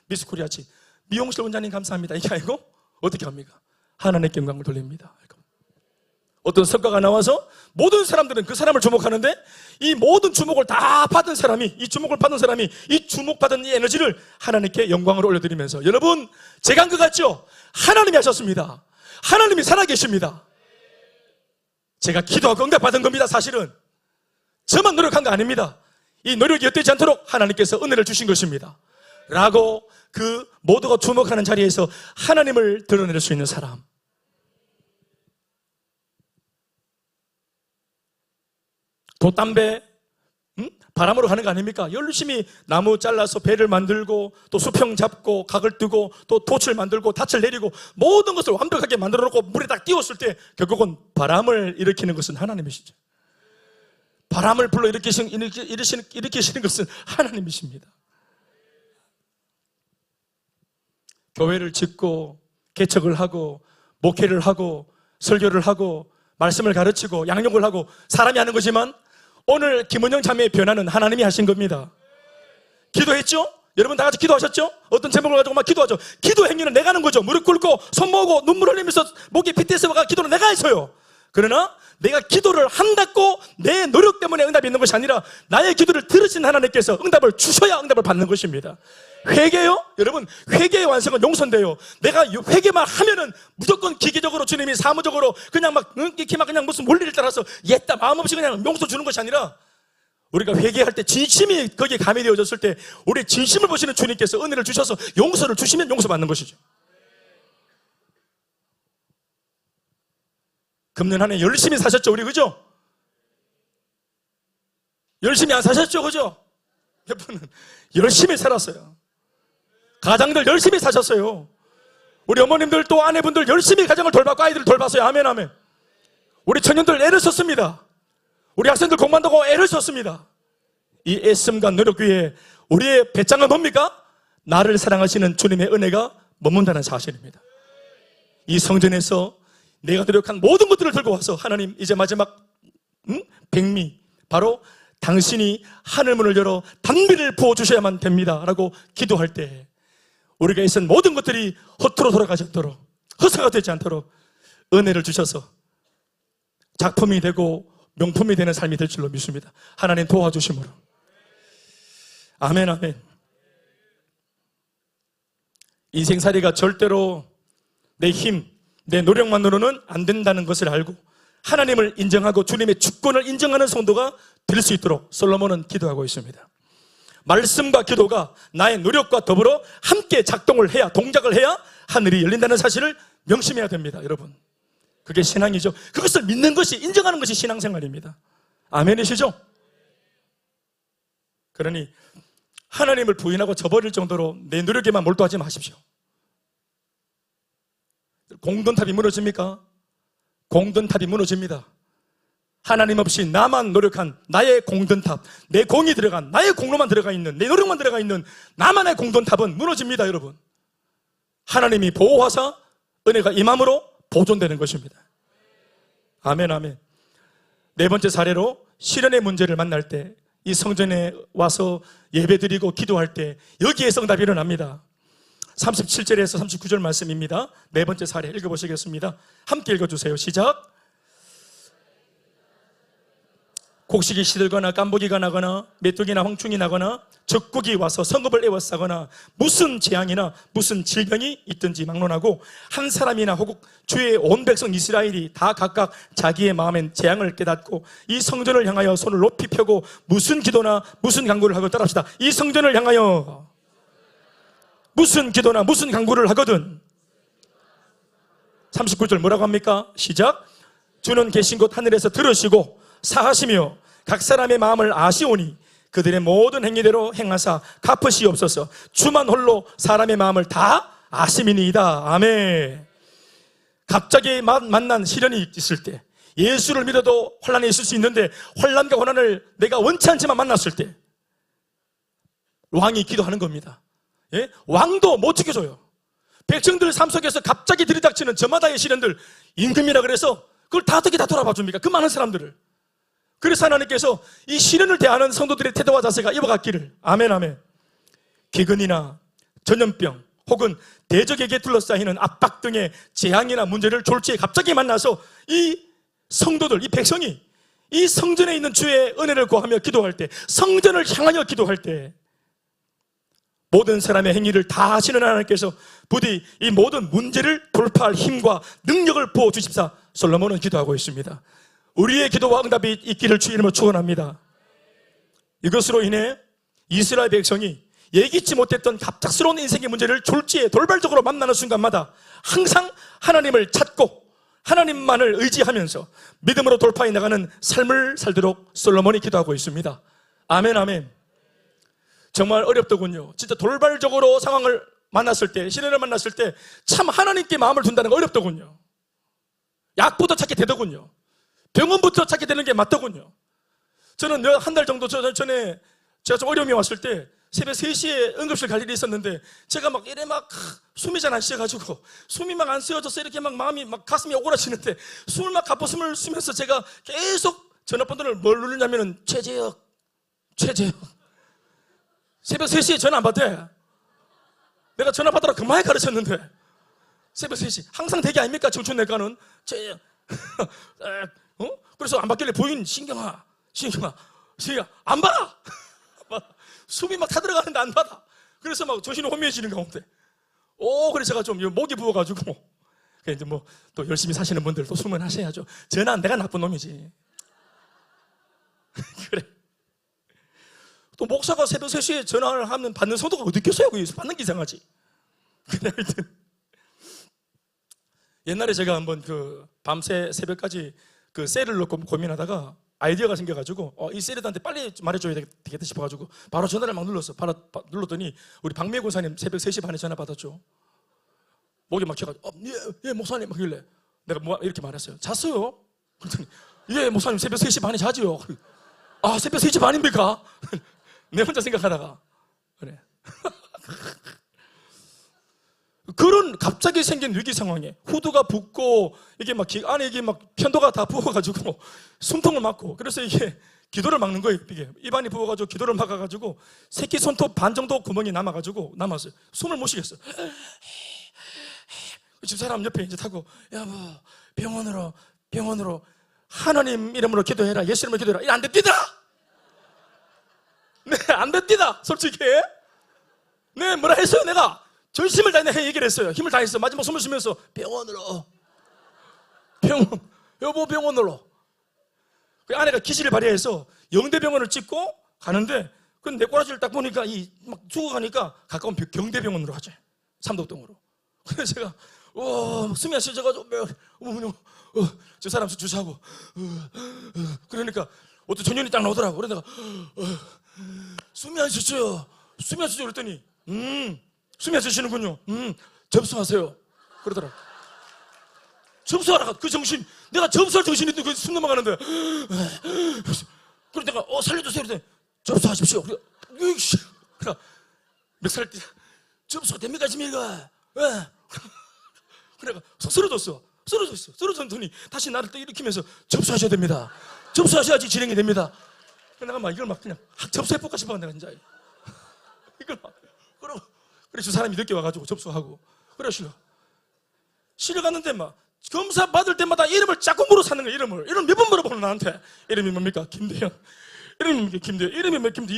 S1: 미스코리아치 미용실 원장님 감사합니다, 이게 아니고 어떻게 합니까? 하나님께 영광을 돌립니다. 어떤 성과가 나와서 모든 사람들은 그 사람을 주목하는데, 이 모든 주목을 다 받은 사람이, 이 주목을 받은 사람이 이 주목받은 이 에너지를 하나님께 영광을 올려드리면서, 여러분 제가 한 것 같죠? 하나님이 하셨습니다. 하나님이 살아계십니다. 제가 기도하고 응답받은 겁니다. 사실은 저만 노력한 거 아닙니다. 이 노력이 헛되지 않도록 하나님께서 은혜를 주신 것입니다 라고 그 모두가 주목하는 자리에서 하나님을 드러낼 수 있는 사람, 돛담배, 바람으로 가는 거 아닙니까? 열심히 나무 잘라서 배를 만들고, 또 수평 잡고, 각을 뜨고, 또 돛을 만들고, 닻을 내리고, 모든 것을 완벽하게 만들어 놓고 물에 딱 띄웠을 때 결국은 바람을 일으키는 것은 하나님이시죠. 바람을 불러 일으키시는 것은 하나님이십니다. 교회를 짓고 개척을 하고 목회를 하고 설교를 하고 말씀을 가르치고 양육을 하고 사람이 하는 거지만, 오늘 김은영 자매의 변화는 하나님이 하신 겁니다. 기도했죠? 여러분 다 같이 기도하셨죠? 어떤 제목을 가지고 막 기도하죠. 기도 행위는 내가 하는 거죠. 무릎 꿇고 손 모으고 눈물 흘리면서 목에 핏대서 기도는 내가 했어요. 그러나 내가 기도를 한다고 내 노력 때문에 응답이 있는 것이 아니라 나의 기도를 들으신 하나님께서 응답을 주셔야 응답을 받는 것입니다. 회개요? 여러분, 회개의 완성은 용서인데요, 내가 회개만 하면은 무조건 기계적으로 주님이 사무적으로 그냥 이렇게 그냥 무슨 원리를 따라서 옛다 마음 없이 그냥 용서 주는 것이 아니라, 우리가 회개할 때 진심이 거기에 가미되어졌을 때 우리 진심을 보시는 주님께서 은혜를 주셔서 용서를 주시면 용서받는 것이죠. 금년 한 해 열심히 사셨죠, 우리, 그죠? 열심히 안 사셨죠, 그죠? 여러분은 열심히 살았어요. 가장들 열심히 사셨어요. 우리 어머님들 또 아내분들 열심히 가정을 돌봤고 아이들을 돌봤어요. 아멘, 아멘. 우리 청년들 애를 썼습니다. 우리 학생들 공부한다고 애를 썼습니다. 이 애씀과 노력 위에 우리의 배짱은 뭡니까? 나를 사랑하시는 주님의 은혜가 머문다는 사실입니다. 이 성전에서 내가 노력한 모든 것들을 들고 와서 하나님, 이제 마지막 백미, 바로 당신이 하늘문을 열어 단비를 부어주셔야만 됩니다 라고 기도할 때 우리가 있은 모든 것들이 허투루 돌아가지 않도록, 허사가 되지 않도록 은혜를 주셔서 작품이 되고 명품이 되는 삶이 될 줄로 믿습니다. 하나님 도와주심으로. 아멘, 아멘. 인생살이가 절대로 내 힘, 내 노력만으로는 안 된다는 것을 알고 하나님을 인정하고 주님의 주권을 인정하는 성도가 될 수 있도록 솔로몬은 기도하고 있습니다. 말씀과 기도가 나의 노력과 더불어 함께 작동을 해야, 동작을 해야 하늘이 열린다는 사실을 명심해야 됩니다. 여러분, 그게 신앙이죠. 그것을 믿는 것이, 인정하는 것이 신앙생활입니다. 아멘이시죠? 그러니 하나님을 부인하고 저버릴 정도로 내 노력에만 몰두하지 마십시오. 공든탑이 무너집니까? 공든탑이 무너집니다. 하나님 없이 나만 노력한 나의 공든탑, 내 공이 들어간, 나의 공로만 들어가 있는, 내 노력만 들어가 있는 나만의 공든탑은 무너집니다. 여러분, 하나님이 보호하사 은혜가 임함으로 보존되는 것입니다. 아멘, 아멘. 네 번째 사례로 시련의 문제를 만날 때, 이 성전에 와서 예배드리고 기도할 때 여기에서 응답이 일어납니다. 37절에서 39절 말씀입니다. 네 번째 사례 읽어보시겠습니다. 함께 읽어주세요. 시작. 곡식이 시들거나 깐부기가 나거나 메뚜기나 황충이 나거나 적국이 와서 성읍을 에워싸거나 무슨 재앙이나 무슨 질병이 있든지 막론하고 한 사람이나 혹은 주의 온 백성 이스라엘이 다 각각 자기의 마음엔 재앙을 깨닫고 이 성전을 향하여 손을 높이 펴고 무슨 기도나 무슨 간구를 하고, 따라합시다. 이 성전을 향하여 무슨 기도나 무슨 간구를 하거든. 39절 뭐라고 합니까? 시작. 주는 계신 곳 하늘에서 들으시고 사하시며 각 사람의 마음을 아시오니 그들의 모든 행위대로 행하사 갚으시옵소서. 주만 홀로 사람의 마음을 다 아심이니이다. 아멘. 갑자기 만난 시련이 있을 때, 예수를 믿어도 혼란이 있을 수 있는데 혼란과 고난을 내가 원치 않지만 만났을 때 왕이 기도하는 겁니다. 예? 왕도 못 지켜줘요. 백성들 삶 속에서 갑자기 들이닥치는 저마다의 시련들, 임금이라 그래서 그걸 다 어떻게 다 돌아봐 줍니까? 그 많은 사람들을. 그래서 하나님께서 이 시련을 대하는 성도들의 태도와 자세가 이와 같기를. 아멘, 아멘. 기근이나 전염병 혹은 대적에게 둘러싸이는 압박 등의 재앙이나 문제를 졸지에 갑자기 만나서 이 성도들, 이 백성이 이 성전에 있는 주의 은혜를 구하며 기도할 때, 성전을 향하여 기도할 때 모든 사람의 행위를 다 하시는 하나님께서 부디 이 모든 문제를 돌파할 힘과 능력을 부어주십사 솔로몬은 기도하고 있습니다. 우리의 기도와 응답이 있기를 주 이름으로 축원합니다. 이것으로 인해 이스라엘 백성이 예기치 못했던 갑작스러운 인생의 문제를 졸지에 돌발적으로 만나는 순간마다 항상 하나님을 찾고 하나님만을 의지하면서 믿음으로 돌파해 나가는 삶을 살도록 솔로몬이 기도하고 있습니다. 아멘, 아멘. 정말 어렵더군요. 진짜 돌발적으로 상황을 만났을 때, 시련을 만났을 때 참 하나님께 마음을 둔다는 거 어렵더군요. 약부터 찾게 되더군요. 병원부터 찾게 되는 게 맞더군요. 저는 한 달 정도 전에 제가 좀 어려움이 왔을 때 새벽 3시에 응급실 갈 일이 있었는데 제가 막 이래 막 숨이 잘 안 쉬어가지고 숨이 막 안 쉬어져서 이렇게 막 마음이 막 가슴이 오그라지는데 숨을 막 가포숨을 쉬면서 제가 계속 전화번호를 뭘 누르냐면은 최재혁 새벽 3시에 전화 안 받대. 내가 전화 받으라 그만에 가르쳤는데 새벽 3시 항상 대기 아닙니까? 청춘내과는 그래서 안 받길래 부인 신경아 안 받아. 숨이 막 타들어가는데 안 받아. 그래서 막 정신이 혼미해지는 가운데 그래서 제가 좀 목이 부어가지고 이제 뭐 또 열심히 사시는 분들 또 수문하셔야죠. 전화 내가 나쁜 놈이지. 그래. 또 목사가 새벽 3시에 전화를 하면 받는 성도가 어디 있겠어요? 받는 게 이상하지. 그래, 하여튼 옛날에 제가 한번 밤새 새벽까지 셀을 넣고 고민하다가 아이디어가 생겨가지고 이 셀에다한테 빨리 말해줘야 되겠다 싶어가지고 바로 전화를 막 눌렀어. 눌렀더니 우리 박미애 권사님 새벽 3시 반에 전화 받았죠. 목이 막혀가지고 예 목사님 하길래 내가 이렇게 말했어요. 잤어요? 그랬더니 예 목사님 새벽 3시 반에 자지요. 새벽 3시 반입니까? 내 혼자 생각하다가 그래. 그런 갑자기 생긴 위기 상황에 후드가 붓고 이게 막 안에 이게 막 편도가 다 부어가지고 숨통을 막고 그래서 이게 기도를 막는 거예요. 이게 입안이 부어가지고 기도를 막아가지고 새끼 손톱 반 정도 구멍이 남았어요. 숨을 못 쉬겠어. 집사람 옆에 이제 타고 여보 병원으로 하나님 이름으로 기도해라. 예수 이름으로 기도해라. 안 됩니다. 네, 안 됩니다. 솔직히 네 뭐라 했어요. 내가 전심을 다해 얘기를 했어요. 힘을 다했어. 마지막 숨을 쉬면서 여보 병원으로. 그 아내가 기지를 발휘해서 영대병원을 찍고 가는데 내 꼬라지를 딱 보니까 막 죽어가니까 가까운 경대병원으로 가죠. 삼덕동으로. 그래서 제가 숨이 안 쉬어져가지고 저 사람 주사하고 그러니까 어떤 전연이 딱 나오더라고. 그래서 내가 숨이 안 쉬어져요. 그랬더니 숨이 안 쉬시는군요. 접수하세요. 그러더라. 접수하라. 그 정신, 내가 접수할 정신이 있는데 숨 넘어가는데. 그래서 내가 살려주세요. 그랬더니 접수하십시오. 그래 멱살 때 접수가 됩니까 지금 이거? 그래가 쓰러졌더니 다시 나를 또 일으키면서 접수하셔야 됩니다. 접수하셔야지 진행이 됩니다. 내가 막 이걸 막 그냥 접수해볼까 싶어. 내가 진짜 이걸 막 그래서 사람이 늦게 와가지고 접수하고 그래 실려 갔는데 막 검사 받을 때마다 이름을 자꾸 물어사는 거야. 이름 몇 번 물어보는 나한테. 이름이 뭡니까? 김대현. 이름이 김대현. 이름이 몇 김대?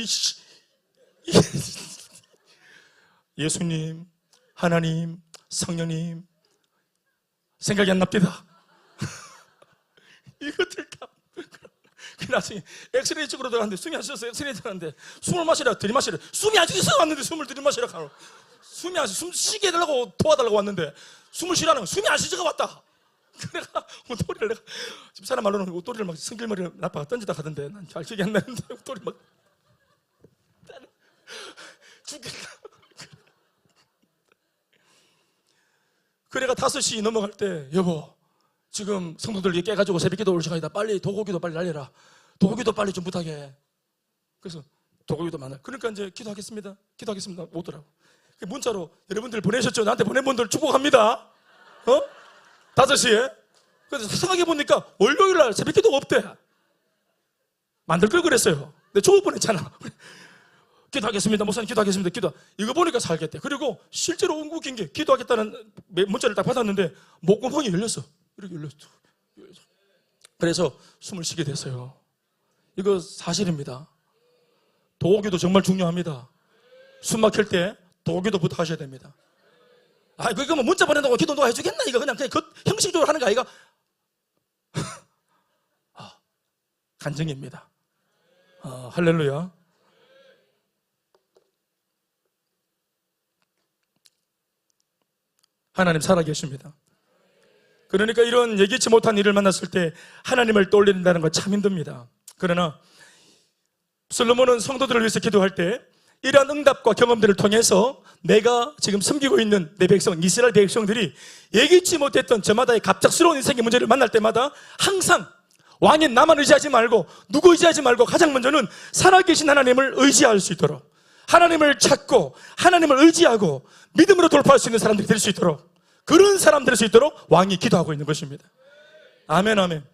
S1: 예수님, 하나님, 성령님 생각이 안 납니다. 이것들 다. 나중에 엑스레이 쪽으로 들어갔는데 숨이 안 쉬어서 엑스레이 들어갔는데 숨을 마시라 들이마시라. 숨이 안 쉬어서 왔는데 숨을 들이마시라 가노. 숨이 안 쉬어. 숨 쉬게 해달라고 도와달라고 왔는데 숨을 쉬라는 거. 숨이 안 쉬어가 왔다. 내가 옷도리를 내가 집사람 말로는 옷도리를 막 성길머리를 나빠가 던지다 가던데 난 잘 기억이 안 나는데 옷도리 막 죽겠다. 그래가 5시 넘어갈 때 여보 지금 성도들 깨가지고 새벽기도 올 시간이다. 빨리 도고기도 빨리 날려라. 도고기도 빨리 좀 부탁해. 그래서 도고기도 많아. 그러니까 이제 기도하겠습니다. 오더라고. 문자로 여러분들 보내셨죠? 나한테 보낸 분들 축복합니다. 5시에. 그래서 생각해보니까 월요일날 새벽기도가 없대. 만들 걸 그랬어요. 내가 죽을 뻔했잖아. 기도하겠습니다. 목사님 기도하겠습니다. 이거 보니까 살겠대. 그리고 실제로 웃긴 게 기도하겠다는 문자를 딱 받았는데 목구멍이 열렸어. 이렇게 열렸어. 그래서 숨을 쉬게 됐어요. 이거 사실입니다. 도기도 정말 중요합니다. 숨 막힐 때 도기도 부탁하셔야 됩니다. 그거 뭐 문자 보낸다고 기도 누가 해주겠나? 이거 그냥 형식적으로 하는 거 아이가? 간증입니다. 할렐루야. 하나님 살아계십니다. 그러니까 이런 예기치 못한 일을 만났을 때 하나님을 떠올린다는 건 참 힘듭니다. 그러나 솔로몬은 성도들을 위해서 기도할 때 이러한 응답과 경험들을 통해서 내가 지금 섬기고 있는 내 백성, 이스라엘 백성들이 예기치 못했던 저마다의 갑작스러운 인생의 문제를 만날 때마다 항상 왕인 나만 의지하지 말고 누구 의지하지 말고 가장 먼저는 살아계신 하나님을 의지할 수 있도록 하나님을 찾고 하나님을 의지하고 믿음으로 돌파할 수 있는 사람들이 될 수 있도록 그런 사람들이 될 수 있도록 왕이 기도하고 있는 것입니다. 아멘 아멘.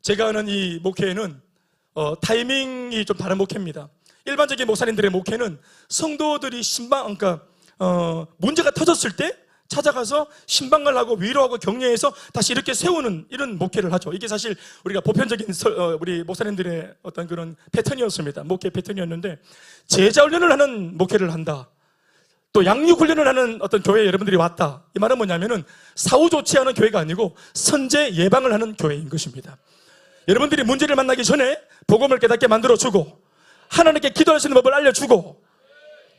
S1: 제가 아는 이 목회는 타이밍이 좀 다른 목회입니다. 일반적인 목사님들의 목회는 성도들이 문제가 터졌을 때 찾아가서 신방을 하고 위로하고 격려해서 다시 이렇게 세우는 이런 목회를 하죠. 이게 사실 우리가 보편적인 우리 목사님들의 어떤 그런 패턴이었습니다. 목회 패턴이었는데, 제자 훈련을 하는 목회를 한다, 또 양육 훈련을 하는 어떤 교회에 여러분들이 왔다, 이 말은 뭐냐면은 사후 조치하는 교회가 아니고 선제 예방을 하는 교회인 것입니다. 여러분들이 문제를 만나기 전에 복음을 깨닫게 만들어주고, 하나님께 기도할 수 있는 법을 알려주고,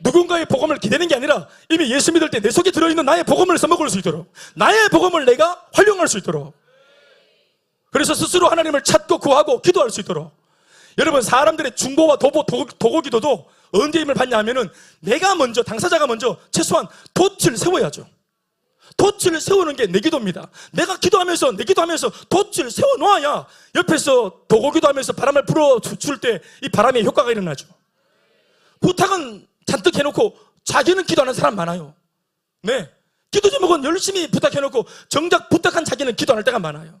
S1: 누군가의 복음을 기대는 게 아니라 이미 예수 믿을 때 내 속에 들어있는 나의 복음을 써먹을 수 있도록, 나의 복음을 내가 활용할 수 있도록, 그래서 스스로 하나님을 찾고 구하고 기도할 수 있도록. 여러분, 사람들의 중보와 도고 기도도 언제 힘을 받냐 하면은 내가 먼저, 당사자가 먼저 최소한 돛을 세워야죠. 돛을 세우는 게 내 기도입니다. 내가 기도하면서, 내 기도하면서 돛을 세워놓아야 옆에서 도고 기도하면서 바람을 불어줄 때 이 바람의 효과가 일어나죠. 부탁은 잔뜩 해놓고 자기는 기도하는 사람 많아요. 네, 기도 제목은 열심히 부탁해놓고 정작 부탁한 자기는 기도 안 할 때가 많아요.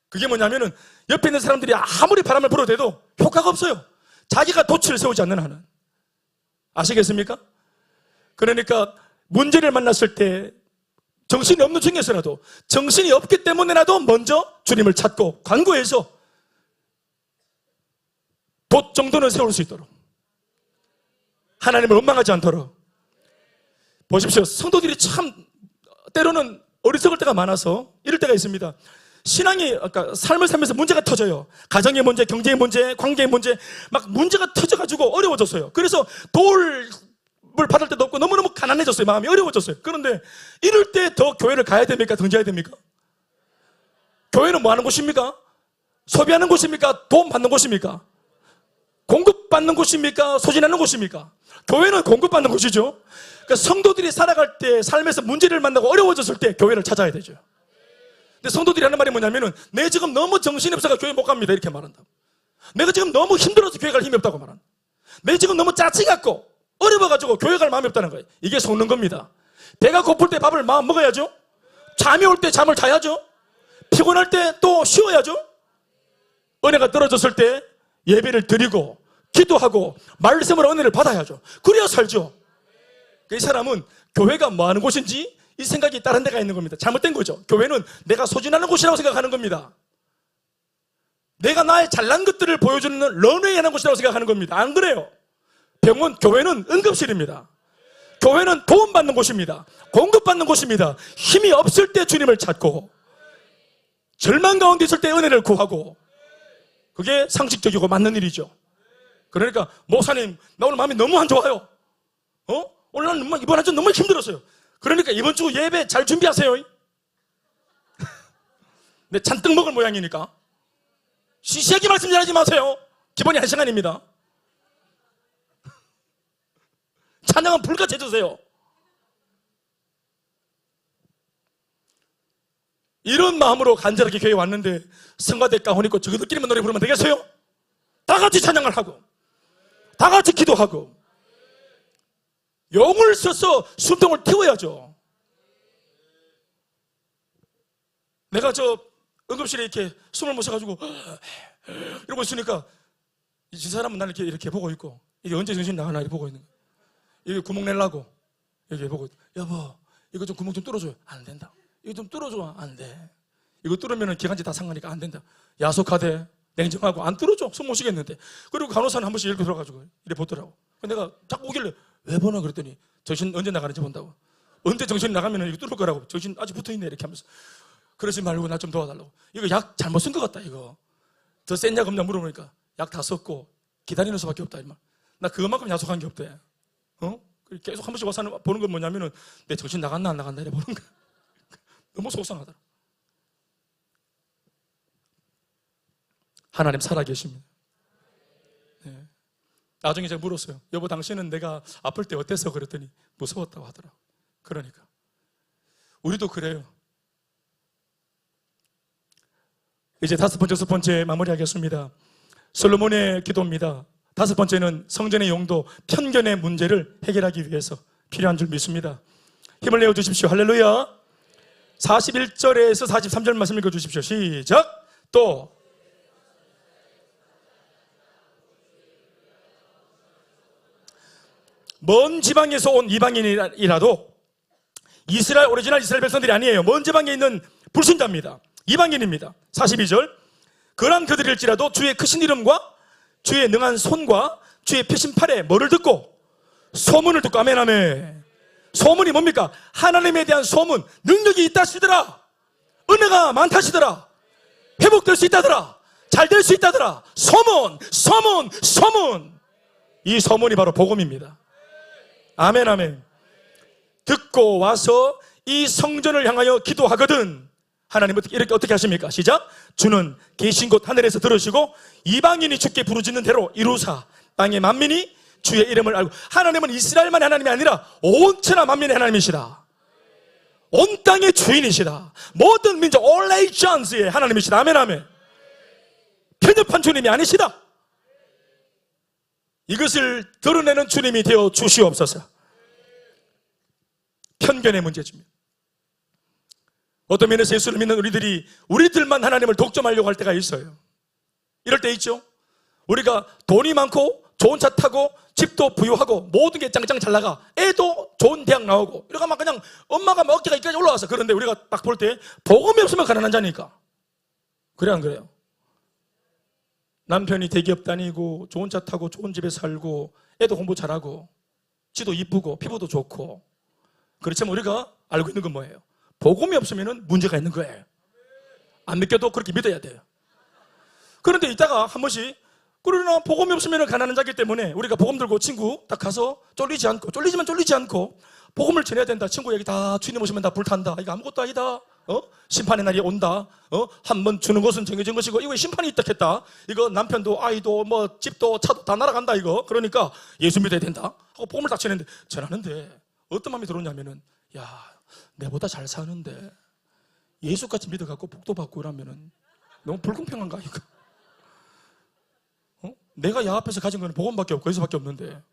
S1: 그게 뭐냐면은 옆에 있는 사람들이 아무리 바람을 불어대도 효과가 없어요. 자기가 돛을 세우지 않는 한은. 아시겠습니까? 그러니까 문제를 만났을 때 정신이 없는 중에서라도, 정신이 없기 때문에라도 먼저 주님을 찾고 간구해서 돛 정도는 세울 수 있도록, 하나님을 원망하지 않도록. 보십시오, 성도들이 참 때로는 어리석을 때가 많아서 이럴 때가 있습니다. 신앙이, 아까 삶을 살면서 문제가 터져요. 가정의 문제, 경제의 문제, 관계의 문제, 막 문제가 터져가지고 어려워졌어요. 그래서 도움을 받을 때도 없고 너무너무 가난해졌어요. 마음이 어려워졌어요. 그런데 이럴 때 더 교회를 가야 됩니까? 등져야 됩니까? 교회는 뭐 하는 곳입니까? 소비하는 곳입니까? 도움 받는 곳입니까? 공급받는 곳입니까? 소진하는 곳입니까? 교회는 공급받는 곳이죠. 그러니까 성도들이 살아갈 때, 삶에서 문제를 만나고 어려워졌을 때 교회를 찾아야 되죠. 근데 성도들이 하는 말이 뭐냐면은, 내 지금 너무 정신이 없어서 교회 못 갑니다, 이렇게 말한다. 내가 지금 너무 힘들어서 교회 갈 힘이 없다고 말한다. 내 지금 너무 짜증 갖고 어려워가지고 교회 갈 마음이 없다는 거예요. 이게 속는 겁니다. 배가 고플 때 밥을 마음 먹어야죠. 잠이 올 때 잠을 자야죠. 피곤할 때 또 쉬어야죠. 은혜가 떨어졌을 때 예배를 드리고 기도하고 말씀으로 은혜를 받아야죠. 그래야 살죠. 이 사람은 교회가 뭐 하는 곳인지 이 생각이 다른 데가 있는 겁니다. 잘못된 거죠. 교회는 내가 소진하는 곳이라고 생각하는 겁니다. 내가 나의 잘난 것들을 보여주는 런웨이 하는 곳이라고 생각하는 겁니다. 안 그래요. 병원, 교회는 응급실입니다. 교회는 도움받는 곳입니다. 공급받는 곳입니다. 힘이 없을 때 주님을 찾고, 절망 가운데 있을 때 은혜를 구하고, 그게 상식적이고 맞는 일이죠. 그러니까 목사님, 나 오늘 마음이 너무 안 좋아요. 오늘 난 이번 한 주 너무 힘들었어요. 그러니까 이번 주 예배 잘 준비하세요. 네, 잔뜩 먹을 모양이니까 시시하게 말씀 전하지 마세요. 기본이 1시간입니다. 찬양은 불같이 해주세요. 이런 마음으로 간절하게 교회에 왔는데 성가대 가운 입고 저희들끼리만 노래 부르면 되겠어요? 다 같이 찬양을 하고, 다 같이 기도하고, 용을 써서 숨통을 틔워야죠. 내가 저 응급실에 이렇게 숨을 못 쉬어가지고 이러고 있으니까 이 사람은 나를 이렇게 보고 있고, 이게 언제 정신 나가나 이렇게 보고 있는 거예요. 이게 구멍 내려고 이렇게 보고, 여보 이거 좀 구멍 좀 뚫어줘요. 안 된다. 이거 좀 뚫어줘. 안 돼. 이거 뚫으면 기관지 다 상하니까 안 된다. 야속하대, 냉정하고, 안 뚫어줘. 숨 못 쉬겠는데. 그리고 간호사는 한 번씩 이렇게 들어가지고 이렇게 보더라고. 내가 자꾸 오길래 왜 보나 그랬더니 정신 언제 나가는지 본다고. 언제 정신이 나가면 이거 뚫을 거라고. 정신 아직 붙어있네 이렇게 하면서. 그러지 말고 나 좀 도와달라고. 이거 약 잘못 쓴 것 같다. 이거 더 센 약 없냐 물어보니까 약 다 썼고 기다리는 수밖에 없다. 이말. 나 그것만큼 야속한 게 없대. 계속 한 번씩 와서 보는 건 뭐냐면은 내 정신 나갔나 안 나갔나 이래 보는 거야. 너무 속상하더라. 하나님 살아계십니다. 네. 나중에 제가 물었어요. 여보 당신은 내가 아플 때 어땠어? 그랬더니 무서웠다고 하더라고. 그러니까 우리도 그래요. 이제 5번째, 6번째 마무리하겠습니다. 솔로몬의 기도입니다. 5번째는 성전의 용도, 편견의 문제를 해결하기 위해서 필요한 줄 믿습니다. 힘을 내어 주십시오. 할렐루야. 41절에서 43절 말씀 읽어 주십시오. 시작. 또 먼 지방에서 온 이방인이라도 오리지널 이스라엘 백성들이 아니에요. 먼 지방에 있는 불신자입니다. 이방인입니다. 42절. 그러한 그들일지라도 주의 크신 이름과 주의 능한 손과 주의 펴신 팔에 뭐를 듣고? 소문을 듣고. 아멘 아멘. 소문이 뭡니까? 하나님에 대한 소문. 능력이 있다시더라. 은혜가 많다시더라. 회복될 수 있다더라. 잘 될 수 있다더라. 소문. 이 소문이 바로 복음입니다. 아멘 아멘. 듣고 와서 이 성전을 향하여 기도하거든. 하나님은 이렇게 어떻게 하십니까? 시작. 주는 계신 곳 하늘에서 들으시고 이방인이 주께 부르짖는 대로 이루사 땅의 만민이 주의 이름을 알고. 하나님은 이스라엘만의 하나님이 아니라 온 천하 만민의 하나님이시다. 온 땅의 주인이시다. 모든 민족 all nations의 하나님이시다. 아멘 아멘. 편협한 주님이 아니시다. 이것을 드러내는 주님이 되어 주시옵소서. 편견의 문제입니다. 어떤 면에서 예수를 믿는 우리들만 하나님을 독점하려고 할 때가 있어요. 이럴 때 있죠. 우리가 돈이 많고 좋은 차 타고 집도 부유하고 모든 게 짱짱 잘 나가. 애도 좋은 대학 나오고 이러가 막 그냥 엄마가 막 어깨가 여기까지 올라와서. 그런데 우리가 딱 볼 때 복음이 없으면 가난한 자니까. 그래 안 그래요? 남편이 대기업 다니고 좋은 차 타고 좋은 집에 살고 애도 공부 잘하고 지도 이쁘고 피부도 좋고. 그렇지만 우리가 알고 있는 건 뭐예요? 복음이 없으면 문제가 있는 거예요. 안 믿겨도 그렇게 믿어야 돼요. 그런데 이따가 한 번씩 그러나 복음이 없으면 가난한 자기 때문에 우리가 복음 들고 친구 딱 가서 쫄리지 않고 복음을 전해야 된다. 친구 얘기 다 주님 오시면 다 불탄다. 이거 아무것도 아니다. 심판의 날이 온다. 한 번 주는 것은 정해진 것이고 이거 심판이 있다 했다. 이거 남편도 아이도 뭐 집도 차도 다 날아간다 이거. 그러니까 예수 믿어야 된다 하고 복음을 딱 전하는데 어떤 마음이 들었냐면은 야 내보다 잘 사는데 예수같이 믿어갖고 복도 받고 이러면은 너무 불공평한가 이거. 내가 야 앞에서 가진 거는 복음밖에 없고 예수밖에 없는데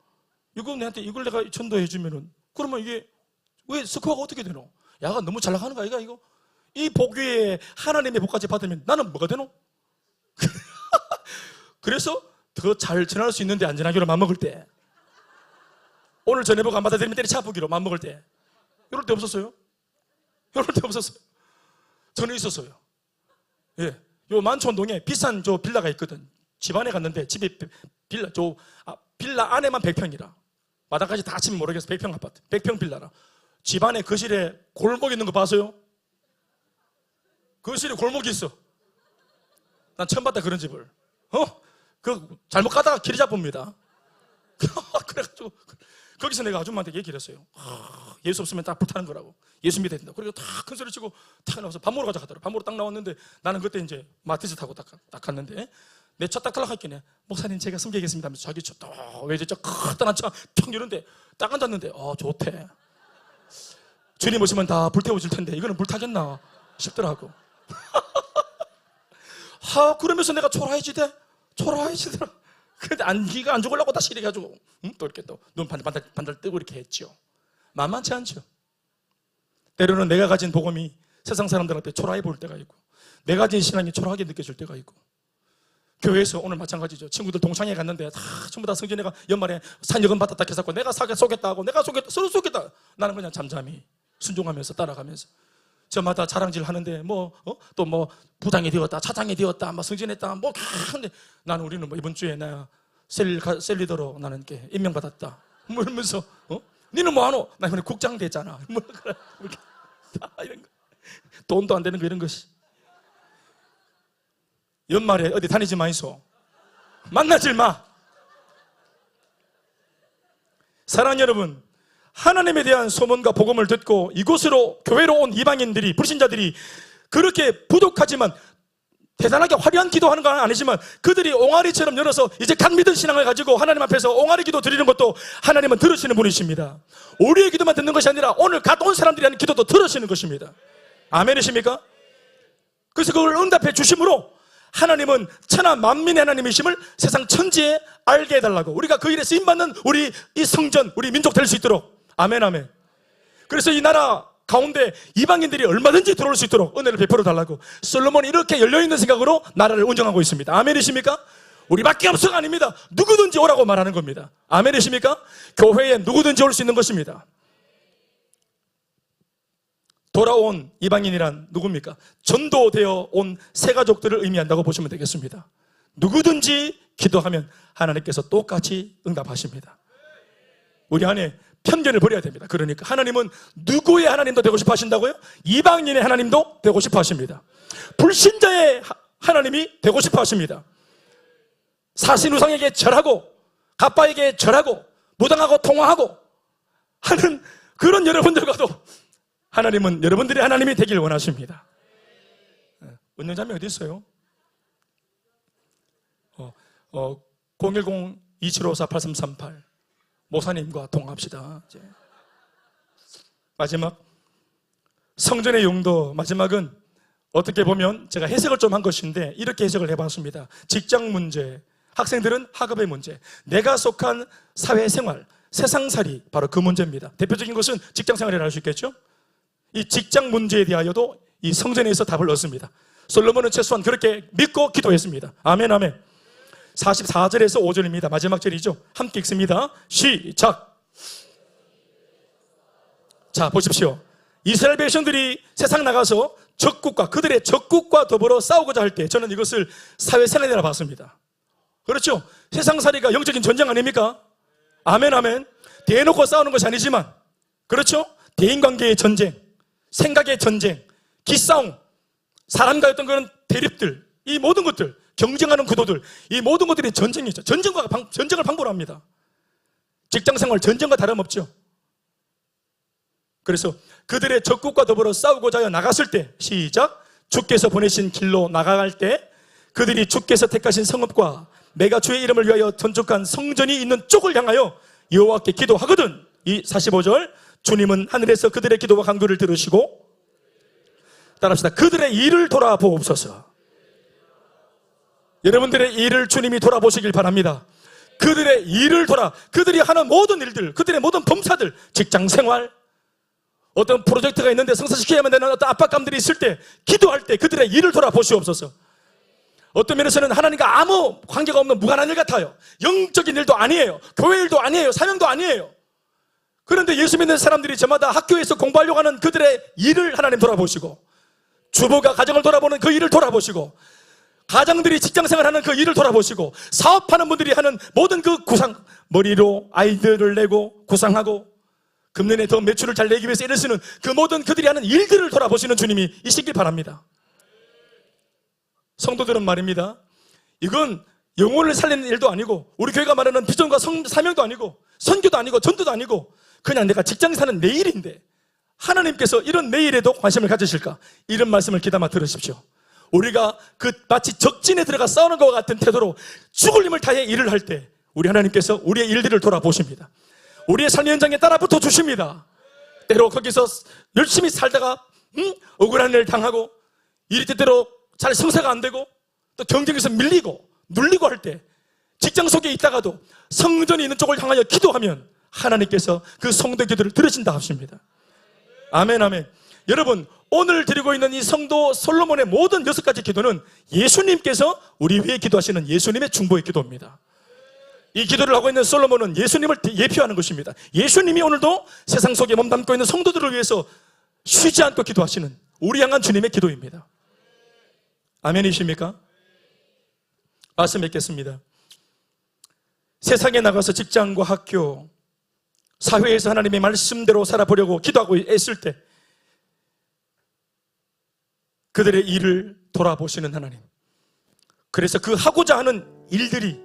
S1: 이거 내한테 이걸 내가 전도해 주면은 그러면 이게 왜 스코어가 어떻게 되노? 야가 너무 잘 나가는 거야 이거. 이 복 위에 하나님의 복까지 받으면 나는 뭐가 되노? 그래서 더 잘 전할 수 있는데 안 전하기로 맘먹을 때, 오늘 전해복 안 받아들이면 때려차보기로 맘먹을 때, 이럴 때 없었어요? 이럴 때 없었어요. 저는 있었어요. 예, 요 만촌동에 비싼 저 빌라가 있거든. 집안에 갔는데 집이 빌라 안에만 100평이라 마당까지 다 치면 모르겠어. 100평 아파트, 100평 빌라라. 집안에 거실에 골목 있는 거 봤어요? 거실에 골목이 있어. 난 처음 봤다 그런 집을. 그 잘못 가다가 길이 잡힙니다. 그래가지고 거기서 내가 아줌마한테 얘기를 했어요. 예수 없으면 딱 불타는 거라고. 예수 믿어야 된다. 그리고 다 큰 소리 치고 탁 나와서 밥 먹으러 가자 하더라고. 밥 먹으러 딱 나왔는데 나는 그때 이제 마티즈 타고 딱 갔는데 내 차 딱 탈락할게네. 목사님 제가 숨기겠습니다 하면서 자기 차 딱 외제차 커다란 차 탁 이런데 딱 앉았는데 좋대. 주님 오시면 다 불태워질 텐데 이거는 불타겠나 싶더라고. 그러면서 내가 초라해지더라. 근데 안기가 안 죽으려고 다시 이렇게 해가지고 또 이렇게 또 눈 반달 뜨고 이렇게 했죠. 만만치 않죠. 때로는 내가 가진 복음이 세상 사람들한테 초라해 보일 때가 있고 내가 가진 신앙이 초라하게 느껴질 때가 있고, 교회에서 오늘 마찬가지죠. 친구들 동창회 갔는데 전부 다 성진이가 연말에 산여금 받았다 해서 내가 쏘겠다 하고 내가 서로 쏘겠다. 나는 그냥 잠잠히 순종하면서 따라가면서 저마다 자랑질 하는데 또 부장이 되었다, 차장이 되었다, 승진했다, 근데 나는 우리는 이번 주에 나 셀리더로 나는 이렇게 임명받았다. 이러면서 니는 뭐 하노? 나 이번에 국장 됐잖아. 이런 거. 돈도 안 되는 거 이런 것이. 연말에 어디 다니지 마이소. 만나질 마. 사랑하는 여러분, 하나님에 대한 소문과 복음을 듣고 이곳으로 교회로 온 이방인들이, 불신자들이 그렇게 부족하지만 대단하게 화려한 기도하는 건 아니지만 그들이 옹알이처럼 열어서 이제 갓 믿은 신앙을 가지고 하나님 앞에서 옹알이 기도 드리는 것도 하나님은 들으시는 분이십니다. 우리의 기도만 듣는 것이 아니라 오늘 갓 온 사람들이 하는 기도도 들으시는 것입니다. 아멘이십니까? 그래서 그걸 응답해 주심으로 하나님은 천하 만민의 하나님이심을 세상 천지에 알게 해달라고, 우리가 그 일에 쓰임받는 우리 이 성전, 우리 민족 될 수 있도록. 아멘 아멘. 그래서 이 나라 가운데 이방인들이 얼마든지 들어올 수 있도록 은혜를 베풀어 달라고 솔로몬이 이렇게 열려있는 생각으로 나라를 운영하고 있습니다. 아멘이십니까? 우리밖에 없어가 아닙니다. 누구든지 오라고 말하는 겁니다. 아멘이십니까? 교회에 누구든지 올 수 있는 것입니다. 돌아온 이방인이란 누굽니까? 전도되어 온 새 가족들을 의미한다고 보시면 되겠습니다. 누구든지 기도하면 하나님께서 똑같이 응답하십니다. 우리 안에 편견을 버려야 됩니다. 그러니까 하나님은 누구의 하나님도 되고 싶어 하신다고요? 이방인의 하나님도 되고 싶어 하십니다. 불신자의 하나님이 되고 싶어 하십니다. 사신우상에게 절하고 갑바에게 절하고 무당하고 통화하고 하는 그런 여러분들과도 하나님은 여러분들의 하나님이 되길 원하십니다. 운영자매 어디 있어요? 010-2754-8338 모사님과 통화합시다. 이제. 마지막 성전의 용도, 마지막은 어떻게 보면 제가 해석을 좀 한 것인데 이렇게 해석을 해봤습니다. 직장 문제, 학생들은 학업의 문제, 내가 속한 사회생활, 세상살이, 바로 그 문제입니다. 대표적인 것은 직장생활이라 할 수 있겠죠. 이 직장 문제에 대하여도 이 성전에서 답을 얻습니다. 솔로몬은 최소한 그렇게 믿고 기도했습니다. 아멘 아멘. 44절에서 5절입니다. 마지막 절이죠. 함께 읽습니다. 시작. 자, 보십시오. 이스라엘 백성들이 세상 나가서 적국과, 그들의 적국과 더불어 싸우고자 할 때 저는 이것을 사회생활이라 봤습니다. 그렇죠? 세상살이가 영적인 전쟁 아닙니까? 아멘 아멘. 대놓고 싸우는 것이 아니지만, 그렇죠? 대인관계의 전쟁, 생각의 전쟁, 기싸움, 사람과의 어떤 그런 대립들, 이 모든 것들, 경쟁하는 구도들, 이 모든 것들이 전쟁이죠. 전쟁을 방불 합니다. 직장생활 전쟁과 다름없죠. 그래서 그들의 적국과 더불어 싸우고자 하여 나갔을 때, 시작. 주께서 보내신 길로 나가갈 때 그들이 주께서 택하신 성읍과 내가 주의 이름을 위하여 건축한 성전이 있는 쪽을 향하여 여호와께 기도하거든. 이 45절, 주님은 하늘에서 그들의 기도와 간구를 들으시고, 따라합시다. 그들의 일을 돌아보옵소서. 여러분들의 일을 주님이 돌아보시길 바랍니다. 그들의 일을 그들이 하는 모든 일들, 그들의 모든 범사들, 직장생활, 어떤 프로젝트가 있는데 성사시켜야만 되는 어떤 압박감들이 있을 때, 기도할 때 그들의 일을 돌아보시옵소서. 어떤 면에서는 하나님과 아무 관계가 없는 무관한 일 같아요. 영적인 일도 아니에요. 교회 일도 아니에요. 사명도 아니에요. 그런데 예수 믿는 사람들이 저마다 학교에서 공부하려고 하는 그들의 일을 하나님 돌아보시고, 주부가 가정을 돌아보는 그 일을 돌아보시고, 가장들이 직장생활하는 그 일을 돌아보시고, 사업하는 분들이 하는 모든 그 구상, 머리로 아이디어를 내고 구상하고 금년에 더 매출을 잘 내기 위해서 애를 쓰는 그 모든 그들이 하는 일들을 돌아보시는 주님이 이시길 바랍니다. 성도들은 말입니다, 이건 영혼을 살리는 일도 아니고 우리 교회가 말하는 비전과 사명도 아니고 선교도 아니고 전도도 아니고 그냥 내가 직장 사는 내 일인데 하나님께서 이런 내 일에도 관심을 가지실까? 이런 말씀을 귀담아 들으십시오. 우리가 그 마치 적진에 들어가 싸우는 것과 같은 태도로 죽을 힘을 다해 일을 할 때 우리 하나님께서 우리의 일들을 돌아보십니다. 우리의 삶의 현장에 따라 붙어 주십니다. 때로 거기서 열심히 살다가 억울한 일을 당하고 일이 때때로 잘 성사가 안 되고 또 경쟁에서 밀리고 눌리고 할 때 직장 속에 있다가도 성전이 있는 쪽을 향하여 기도하면 하나님께서 그 성도 기도를 들으신다 하십니다. 아멘 아멘. 여러분, 오늘 드리고 있는 이 성도 솔로몬의 모든 6가지 기도는 예수님께서 우리 위해 기도하시는 예수님의 중보의 기도입니다. 이 기도를 하고 있는 솔로몬은 예수님을 예표하는 것입니다. 예수님이 오늘도 세상 속에 몸담고 있는 성도들을 위해서 쉬지 않고 기도하시는 우리 향한 주님의 기도입니다. 아멘이십니까? 말씀 뵙겠습니다. 세상에 나가서 직장과 학교, 사회에서 하나님의 말씀대로 살아보려고 기도하고 애쓸 때 그들의 일을 돌아보시는 하나님, 그래서 그 하고자 하는 일들이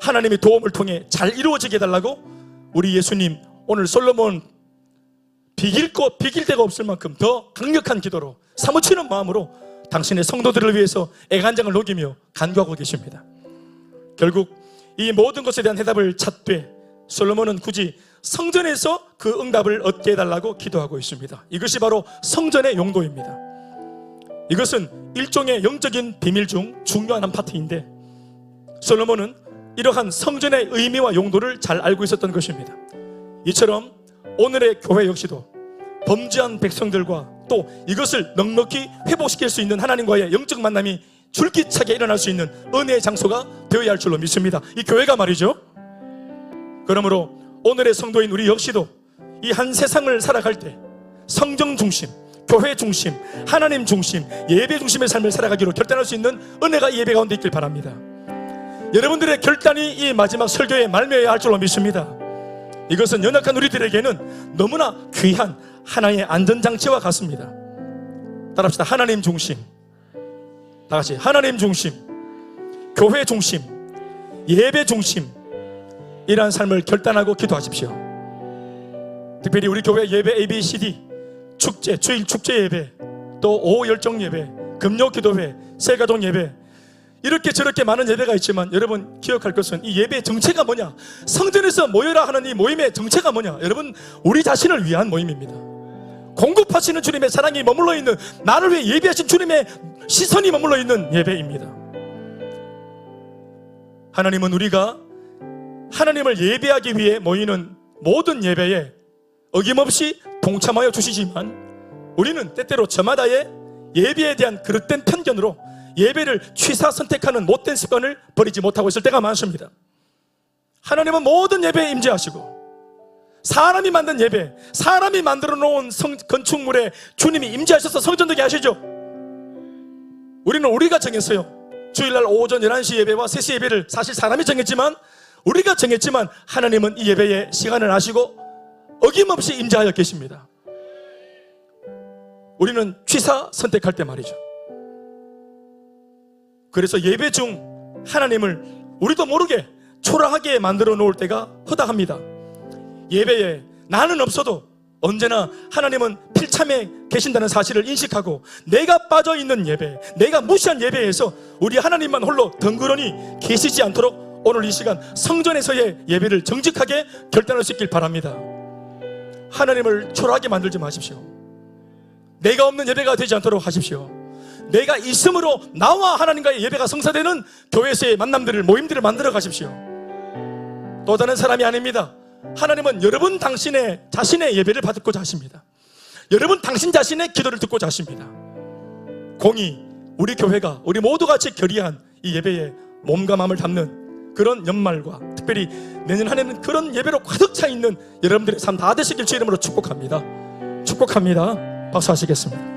S1: 하나님의 도움을 통해 잘 이루어지게 해달라고 우리 예수님 오늘 솔로몬 비길 데가 없을 만큼 더 강력한 기도로 사무치는 마음으로 당신의 성도들을 위해서 애간장을 녹이며 간구하고 계십니다. 결국 이 모든 것에 대한 해답을 찾되 솔로몬은 굳이 성전에서 그 응답을 얻게 해달라고 기도하고 있습니다. 이것이 바로 성전의 용도입니다. 이것은 일종의 영적인 비밀 중 중요한 한 파트인데 솔로몬은 이러한 성전의 의미와 용도를 잘 알고 있었던 것입니다. 이처럼 오늘의 교회 역시도 범죄한 백성들과 또 이것을 넉넉히 회복시킬 수 있는 하나님과의 영적 만남이 줄기차게 일어날 수 있는 은혜의 장소가 되어야 할 줄로 믿습니다. 이 교회가 말이죠. 그러므로 오늘의 성도인 우리 역시도 이 한 세상을 살아갈 때 성경 중심, 교회 중심, 하나님 중심, 예배 중심의 삶을 살아가기로 결단할 수 있는 은혜가 이 예배 가운데 있길 바랍니다. 여러분들의 결단이 이 마지막 설교에 말미암아야 할 줄로 믿습니다. 이것은 연약한 우리들에게는 너무나 귀한 하나의 안전장치와 같습니다. 따라합시다. 하나님 중심, 다 같이 하나님 중심, 교회 중심, 예배 중심, 이러한 삶을 결단하고 기도하십시오. 특별히 우리 교회 예배 ABCD, 축제, 주일 축제 예배, 또 오후 열정 예배, 금요 기도회, 새가족 예배, 이렇게 저렇게 많은 예배가 있지만 여러분 기억할 것은 이 예배의 정체가 뭐냐? 성전에서 모여라 하는 이 모임의 정체가 뭐냐? 여러분, 우리 자신을 위한 모임입니다. 공급하시는 주님의 사랑이 머물러 있는, 나를 위해 예배하신 주님의 시선이 머물러 있는 예배입니다. 하나님은 우리가 하나님을 예배하기 위해 모이는 모든 예배에 어김없이 동참하여 주시지만, 우리는 때때로 저마다의 예배에 대한 그릇된 편견으로 예배를 취사 선택하는 못된 습관을 버리지 못하고 있을 때가 많습니다. 하나님은 모든 예배에 임재하시고, 사람이 만든 예배, 사람이 만들어 놓은 건축물에 주님이 임재하셔서 성전되게 하시죠. 우리는 우리가 정했어요. 주일날 오전 11시 예배와 3시 예배를 사실 사람이 정했지만, 우리가 정했지만 하나님은 이 예배에 시간을 아시고 어김없이 임재하여 계십니다. 우리는 취사 선택할 때 말이죠. 그래서 예배 중 하나님을 우리도 모르게 초라하게 만들어 놓을 때가 허다합니다. 예배에 나는 없어도 언제나 하나님은 필참에 계신다는 사실을 인식하고, 내가 빠져있는 예배, 내가 무시한 예배에서 우리 하나님만 홀로 덩그러니 계시지 않도록 오늘 이 시간 성전에서의 예배를 정직하게 결단할 수 있길 바랍니다. 하나님을 초라하게 만들지 마십시오. 내가 없는 예배가 되지 않도록 하십시오. 내가 있음으로 나와 하나님과의 예배가 성사되는 교회에서의 만남들을, 모임들을 만들어 가십시오. 또 다른 사람이 아닙니다. 하나님은 여러분 당신의 자신의 예배를 받고자 하십니다. 여러분 당신 자신의 기도를 듣고자 하십니다. 공히 우리 교회가, 우리 모두 같이 결의한 이 예배에 몸과 마음을 담는 그런 연말과 특별히 내년 한 해는 그런 예배로 가득 차 있는 여러분들의 삶 다 되시길 주 이름으로 축복합니다. 축복합니다. 박수하시겠습니다.